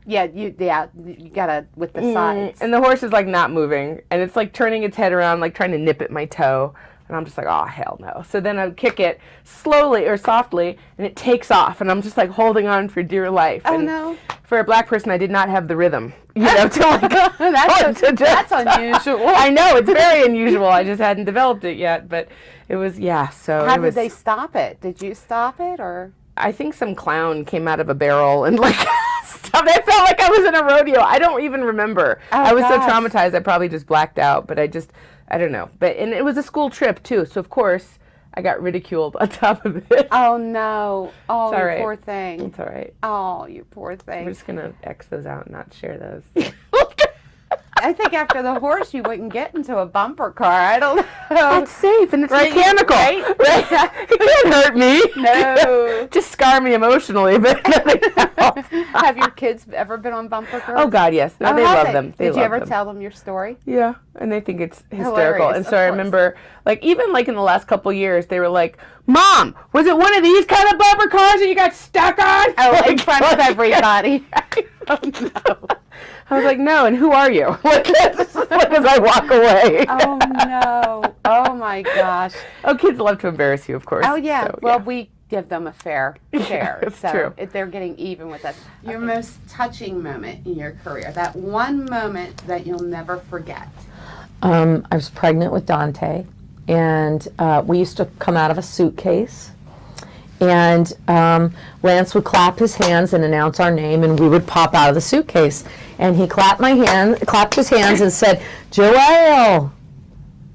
Yeah, you gotta, with the sides. And the horse is like not moving, and it's like turning its head around, like trying to nip at my toe. And I'm just like, oh, hell no. So then I kick it slowly or softly, and it takes off, and I'm just like holding on for dear life. Oh, and no. For a black person, I did not have the rhythm, to like. That's unusual. I know, it's very unusual. I just hadn't developed it yet, but it was, yeah, so How it did was, they stop it? Did you stop it, or? I think some clown came out of a barrel and like Stop. I felt like I was in a rodeo. I don't even remember. Oh, I was so gosh. traumatized I probably just blacked out, but I don't know. And it was a school trip too, so of course I got ridiculed on top of it. Oh no! Oh, It's all you right. poor thing. It's all right. Oh, you poor thing. We're just gonna X those out and not share those. I think after the horse, you wouldn't get into a bumper car. I don't know. That's safe and it's Right, mechanical. right? It can't hurt me. No. Just scar me emotionally, but nothing else. Have your kids ever been on bumper cars? Oh God, yes. No, Oh, they have love them. They Did you love ever them. tell them your story? Yeah, and they think it's hysterical. Hilarious, And so of I course. remember, like, even like in the last couple years, they were like, "Mom, was it one of these kind of bumper cars that you got stuck on?" Oh, in Like, front of everybody. Oh, no. I was like, "No," and who are you? Like, as I walk away. Oh no! Oh my gosh! Oh, kids love to embarrass you, of course. Oh yeah. So, Well, we give them a fair share, it's so true. If they're getting even with us. Your most touching moment in your career, that one moment that you'll never forget. I was pregnant with Dante, and we used to come out of a suitcase, and Lance would clap his hands and announce our name, and we would pop out of the suitcase. And he clapped his hands and said, "Joelle."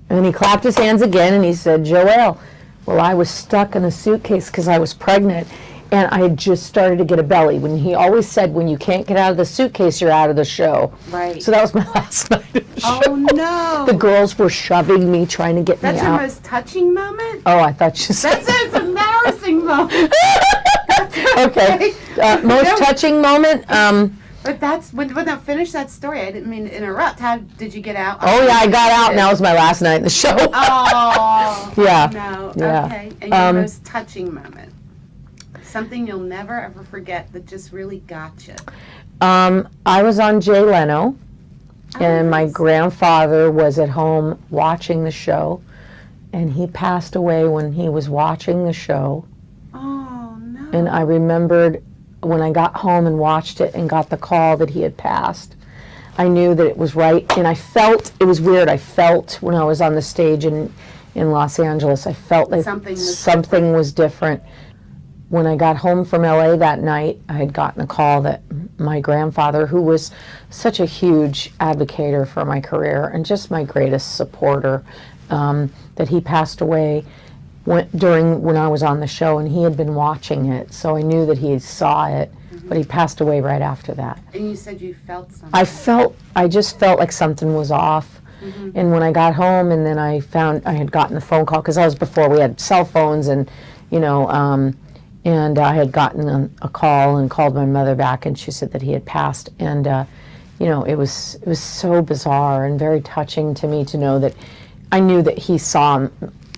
And he clapped his hands again and he said, "Joelle." Well, I was stuck in a suitcase because I was pregnant, and I had just started to get a belly. When he always said, when you can't get out of the suitcase, you're out of the show. Right. So that was my last night of the show. Oh no! The girls were shoving me, trying to get That's me your out. most touching moment. Oh, I thought you said. That's an embarrassing moment. Okay. Most touching moment. But that's when I finish that story. I didn't mean to interrupt. How did you get out? Oh yeah, I got out, and that was my last night in the show. Oh. Yeah. No. Yeah. Okay. And your most touching moment. Something you'll never ever forget that just really got you. I was on Jay Leno, and my nice. grandfather was at home watching the show, and he passed away when he was watching the show. Oh no. And I remembered when I got home and watched it and got the call that he had passed, I knew that it was right. And I felt, it was weird, I felt when I was on the stage in Los Angeles, I felt like something was different. When I got home from LA that night, I had gotten a call that my grandfather, who was such a huge advocator for my career and just my greatest supporter, that he passed away when I was on the show, and he had been watching it, so I knew that he saw it, but he passed away right after that. And you said you felt something. I just felt like something was off. And when I got home, and then I had gotten the phone call, because that was before we had cell phones, and and I had gotten a call and called my mother back, and she said that he had passed. And it was so bizarre and very touching to me to know that I knew that he saw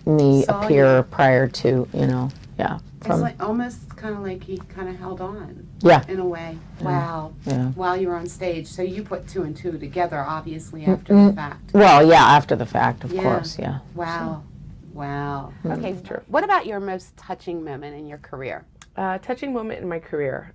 me appear prior to, yeah. It's like almost kind of like he kind of held on. Yeah. In a way. Wow. Yeah. While you were on stage. So you put two and two together, obviously, after the fact. Well, yeah, after the fact, of Yeah. course, yeah. Wow. Wow. Okay. That's true. What about your most touching moment in your career? Touching moment in my career.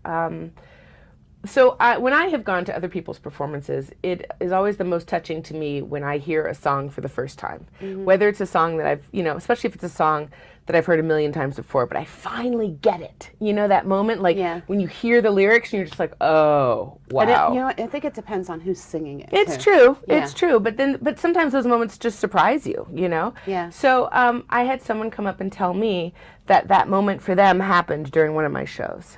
So when I have gone to other people's performances, it is always the most touching to me when I hear a song for the first time. Whether it's a song that I've, especially if it's a song that I've heard a million times before, but I finally get it. You know, that moment, like when you hear the lyrics and you're just like, oh, wow. I think it depends on who's singing it. It's too. true. Yeah. It's true. But sometimes those moments just surprise you, Yeah. So I had someone come up and tell me that moment for them happened during one of my shows.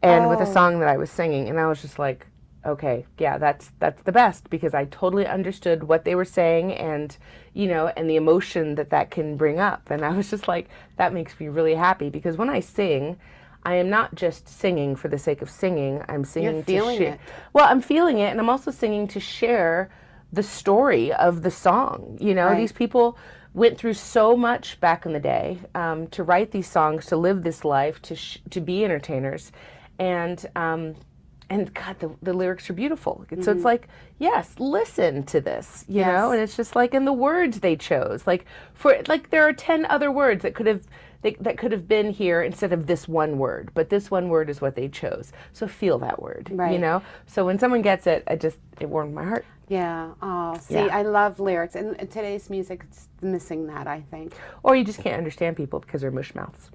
And with a song that I was singing, and I was just like, okay, yeah, that's the best, because I totally understood what they were saying, and and the emotion that can bring up. And I was just like, that makes me really happy, because when I sing, I am not just singing for the sake of singing. I'm singing You're feeling to share. it. Well, I'm feeling it, and I'm also singing to share the story of the song. Right. These people went through so much back in the day to write these songs, to live this life, to be entertainers. And God, the lyrics are beautiful. So it's like, yes, listen to this, you know. And it's just like, in the words they chose, there are 10 other words that could have been here instead of this one word, but this one word is what they chose. So feel that word, Right. So when someone gets it, it warmed my heart. Yeah. Oh, see, Yeah. I love lyrics, and today's music is missing that, I think. Or you just can't understand people because they're mush mouths.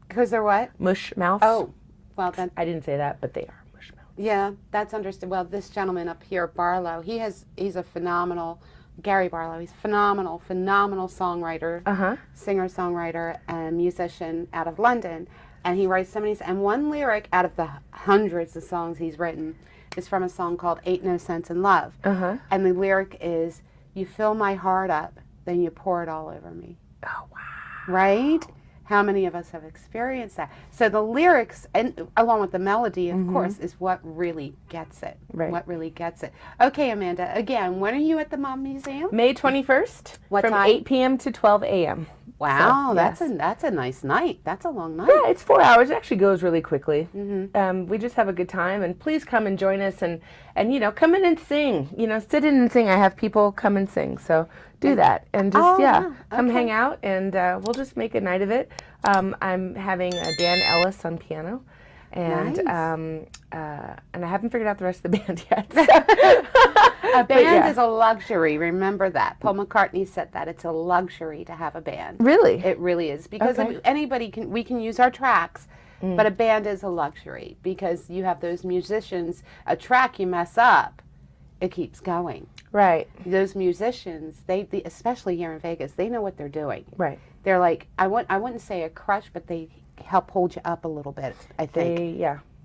Because they're what? Mush mouths. Oh, well then. I didn't say that, but they are mush mouths. Yeah, that's understood. Well, this gentleman up here, Barlow, he's a phenomenal, Gary Barlow, he's phenomenal songwriter, singer-songwriter, and musician out of London. And he writes so many, and one lyric out of the hundreds of songs he's written is from a song called Ain't No Sense in Love. And the lyric is, you fill my heart up, then you pour it all over me. Oh, wow. Right? How many of us have experienced that? So the lyrics, and along with the melody, of course, is what really gets it. Right. What really gets it. Okay, Amanda, again, when are you at the Mom Museum? May 21st What from time? 8 p.m. to 12 a.m. Wow, So, that's a nice night. That's a long night. Yeah, it's 4 hours. It actually goes really quickly. We just have a good time, and please come and join us, and come in and sing. Sit in and sing. I have people come and sing, so do that, and just come hang out, and we'll just make a night of it. I'm having Dan Ellis on piano, and Nice. and I haven't figured out the rest of the band yet. A band is a luxury. Remember that. Paul McCartney said that. It's a luxury to have a band. Really? It really is. Because Okay. we can use our tracks, but a band is a luxury because you have those musicians. A track you mess up, it keeps going. Right. Those musicians, they especially here in Vegas, they know what they're doing. Right. They're like, I wouldn't say a crush, but they help hold you up a little bit, I think.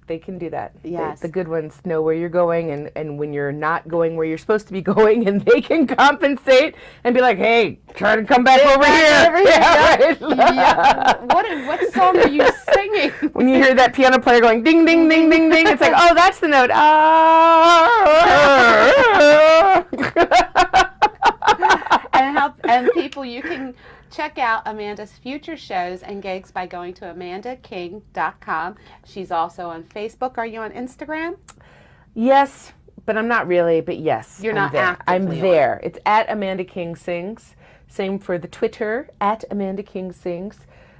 They can do that. Yes. The good ones know where you're going, and when you're not going where you're supposed to be going, and they can compensate and be like, hey, try to come back over here. Yeah, right. Yeah. What song are you singing? When you hear that piano player going ding, ding, ding, ding, ding, it's like, oh, that's the note. And people, you can check out Amanda's future shows and gigs by going to amandaking.com. She's also on Facebook. Are you on Instagram? Yes, but I'm not really, but yes. You're I'm not there. actively I'm on. there. It's at Amanda King Sings. Same for the Twitter, at Amanda King Sings.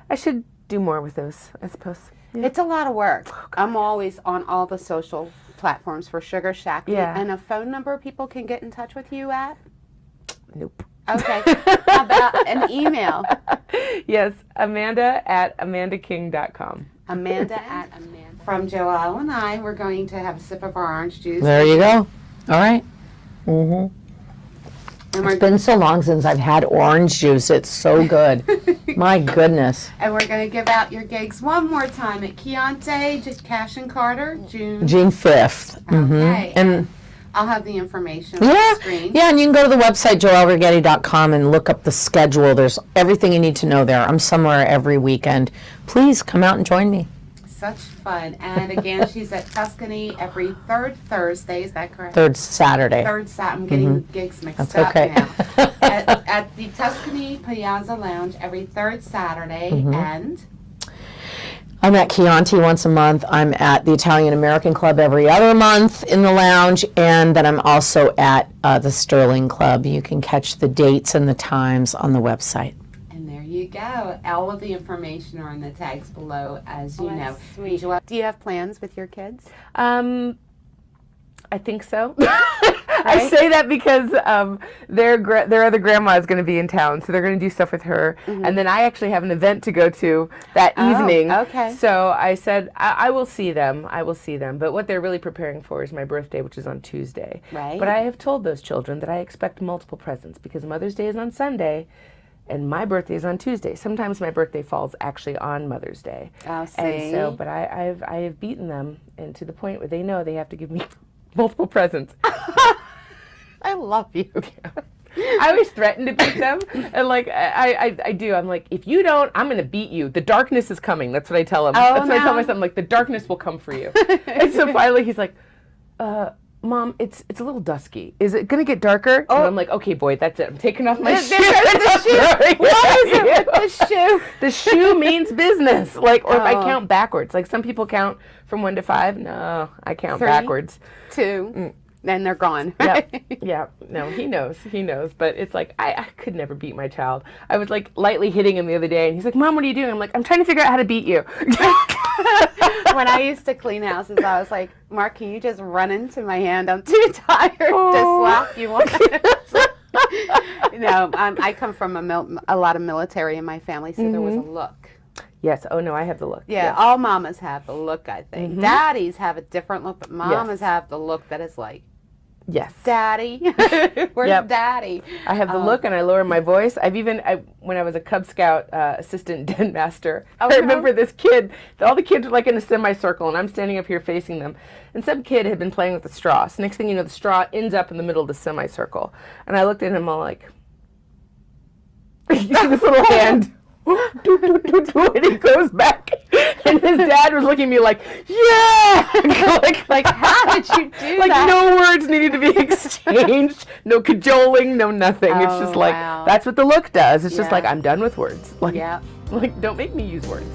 I should do more with those, I suppose. Yeah. It's a lot of work. I'm always on all the social platforms for Sugar Shack. Yeah. And a phone number people can get in touch with you at? Nope. Okay. How about an email? Yes, Amanda at amandaking.com. Amanda at Amanda. From Joelle and I, we're going to have a sip of our orange juice. There you go. All right. And It's been so long since I've had orange juice. It's so good. My goodness. And we're going to give out your gigs one more time at Chianti, just Cash and Carter, June. June 5th. Okay. And I'll have the information on yeah, the screen. yeah, and you can go to the website, joellrighetti.com, and look up the schedule. There's everything you need to know there. I'm somewhere every weekend. Please come out and join me. Such fun. And again, she's at Tuscany every third Thursday. Is that correct? Third Saturday. Third Saturday. I'm getting gigs mixed That's up okay. now. At the Tuscany Piazza Lounge every third Saturday. And I'm at Chianti once a month. I'm at the Italian American Club every other month in the lounge, and then I'm also at the Sterling Club. You can catch the dates and the times on the website. there you go. All of the information are in the tags below, as you know. sweet. Joelle, do you have plans with your kids? I think so. I say that because their other grandma is going to be in town, so they're going to do stuff with her. And then I actually have an event to go to that evening. Okay. So I said, I will see them. I will see them. But what they're really preparing for is my birthday, which is on Tuesday. Right. But I have told those children that I expect multiple presents because Mother's Day is on Sunday. And my birthday is on Tuesday. Sometimes my birthday falls actually on Mother's Day. Oh, see. And so, but I have beaten them, and to the point where they know they have to give me multiple presents. I love you. I always threaten to beat them, and like I do. I'm like, if you don't, I'm gonna beat you. The darkness is coming. That's what I tell him. That's what I tell my son. I'm like, the darkness will come for you. And so finally, he's like, Mom, it's a little dusky. Is it gonna get darker? And I'm like, okay, boy, that's it. I'm taking off my shoe. The shoe. What is it with the shoe? The shoe means business. Like, or if I Oh. count backwards. Like some people count from 1 to 5. No, I count 3, backwards. 2, then they're gone. Yep. Yeah. No, he knows. He knows. But it's like, I could never beat my child. I was like lightly hitting him the other day, and he's like, Mom, what are you doing? I'm like, I'm trying to figure out how to beat you. When I used to clean houses, I was like, Mark, can you just run into my hand? I'm too tired to slap you on it. I come from a lot of military in my family, so there was a look. Yes. Oh no, I have the look. Yeah, Yes. all mamas have the look, I think. Daddies have a different look, but mamas have the look that is like, Yes. Daddy. Where's Yep. Daddy? I have the look and I lower my voice. When I was a Cub Scout assistant den master, I remember this kid, all the kids were like in a semicircle and I'm standing up here facing them. And some kid had been playing with the straw. So next thing you know, the straw ends up in the middle of the semicircle. And I looked at him all like, you see this little hand. And he goes back. And his dad was looking at me like, yeah! like How did you do like that? no words needed to be exchanged, no cajoling, no nothing. It's just like, wow. that's what the look does. It's just Yeah. like, I'm done with words. Like, Yeah. like don't make me use words.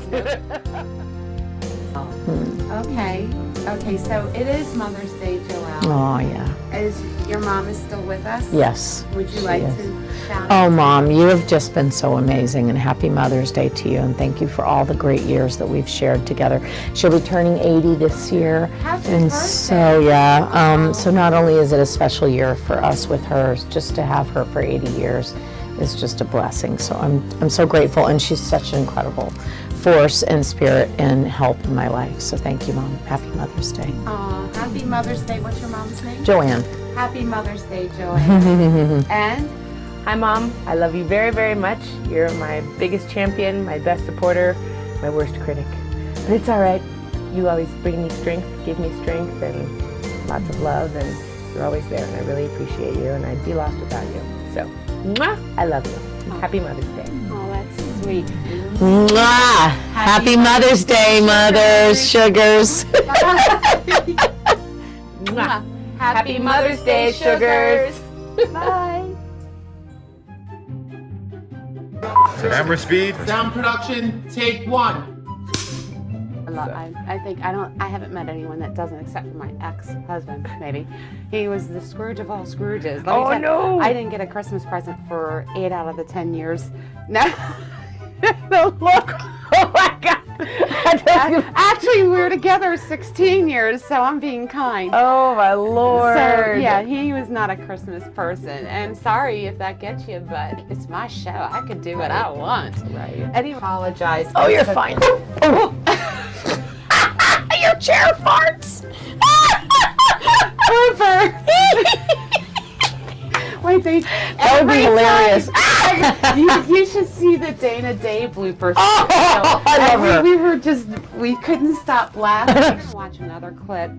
Okay, so it is Mother's Day, Joelle. Oh, yeah. Your mom is still with us? Yes. Would you she like is. to shout Oh, Mom, you have just been so amazing, and happy Mother's Day to you, and thank you for all the great years that we've shared together. She'll be turning 80 this year, Happy and birthday. so, yeah, so not only is it a special year for us with her, just to have her for 80 years is just a blessing. So I'm so grateful, and she's such an incredible force and spirit and help in my life. So thank you, Mom. Happy Mother's Day. Aw, happy Mother's Day. What's your mom's name? Joanne. Happy Mother's Day, Joanne. And Hi, Mom. I love you very, very much. You're my biggest champion, my best supporter, my worst critic. But it's all right. You always bring me strength, give me strength, and lots of love, and you're always there, and I really appreciate you, and I'd be lost without you. So, mwah, I love you. Happy Mother's Day. oh, that's sweet. Mwah! Happy Mother's Day, mothers, sugars. Mwah. Happy Mother's Day, sugars. Bye. Camera speed. Sound production, take one. I haven't met anyone that doesn't, except for my ex-husband, maybe. He was the Scrooge of all Scrooges. Let me Oh, tell you, no. I didn't get a Christmas present for 8 out of the 10 years. No. The look. Oh my God. Actually, we were together 16 years, so I'm being kind. Oh my Lord. So, yeah, he was not a Christmas person. And sorry if that gets you, but it's my show. I can do what I want. Right. And he apologized. Oh, you're fine. Your chair farts. Over. Wait, That would be hilarious. you should see the Dana Day bloopers. Oh, I love her. We couldn't stop laughing. We're gonna watch another clip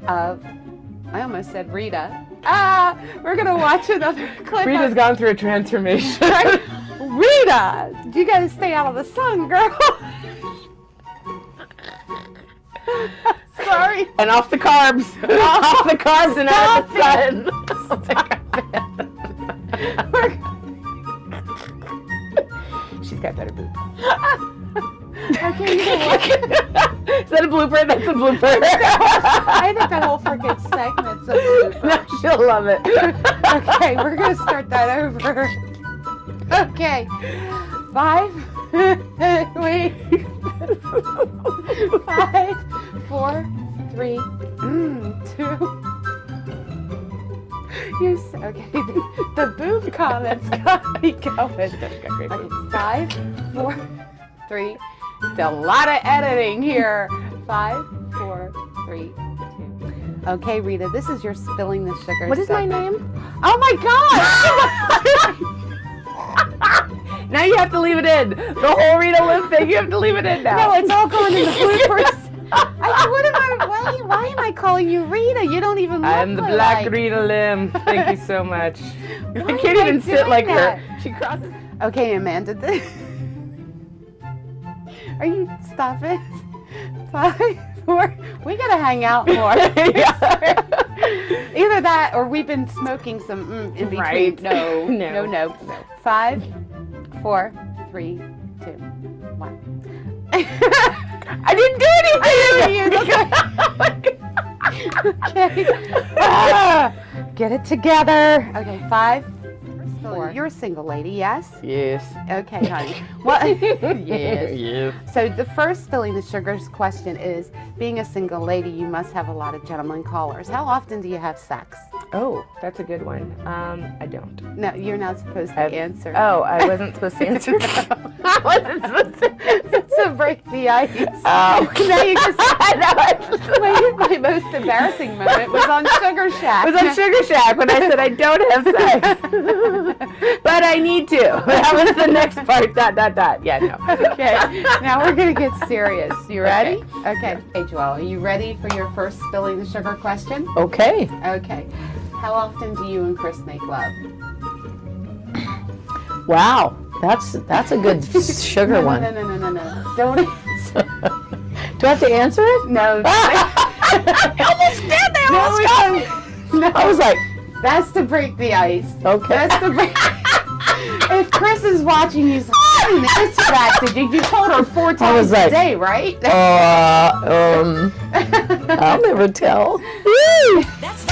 of, I almost said Rita. We're gonna watch another clip. Rita's gone through a transformation. Right? Rita, you gotta stay out of the sun, girl. Sorry. And off the carbs. Off the carbs and out of the sun. She's got better boobs. Okay, you know what? Is that a blooper? That's a blooper. I think that whole freaking segment's a blooper. No, she'll love it. Okay, we're gonna start that over. Okay. 5. Wait. 5, 4, 3, 2. Okay. The boob comments got me going. Okay, 5, 4, 3. It's a lot of editing here. 5, 4, 3, 2. Okay, Rita, this is your spilling the sugar. What is my segment. name? Oh my God! Now you have to leave it in. The whole Rita Lim thing, you have to leave it in now. No, it's all going in the bloopers. Why am I calling you Rita? You don't even look I'm the alike. Black Rita Lim. Thank you so much. I Why can't am I even sit doing like that? her. She crosses. Okay, Amanda. Are you stop it? 5, 4. We gotta hang out more. Either that, or we've been smoking some in between. Right. No. 5, 4, 3, 2, 1. I didn't do anything. Okay. Get it together. Okay, 5, 4. You're a single lady, yes? Yes. Okay, honey. What? Yes. Yes. So the first filling the sugars question is, being a single lady, you must have a lot of gentlemen callers. How often do you have sex? Oh, that's a good one. I don't. No, you're not supposed to answer. Oh, I wasn't supposed to answer. I wasn't supposed to break the ice. Oh, Now you just my most embarrassing moment was on Sugar Shack. It was on Sugar Shack when I said I don't have sex, but I need to. That was the next part. ... Yeah, no. Okay, now we're gonna get serious. You ready? Okay. Hey, Joelle, are you ready for your first spilling the sugar question? Okay. Okay. How often do you and Chris make love? Wow. That's a good sugar one. No. Don't answer. Do I have to answer it? No. I almost did. They almost got me. No. I was like, That's to break the ice. okay. That's to break. If Chris is watching, he's like, "I didn't answer that. Did you told her 4 times like, a day, right?" I'll never tell. Woo! That's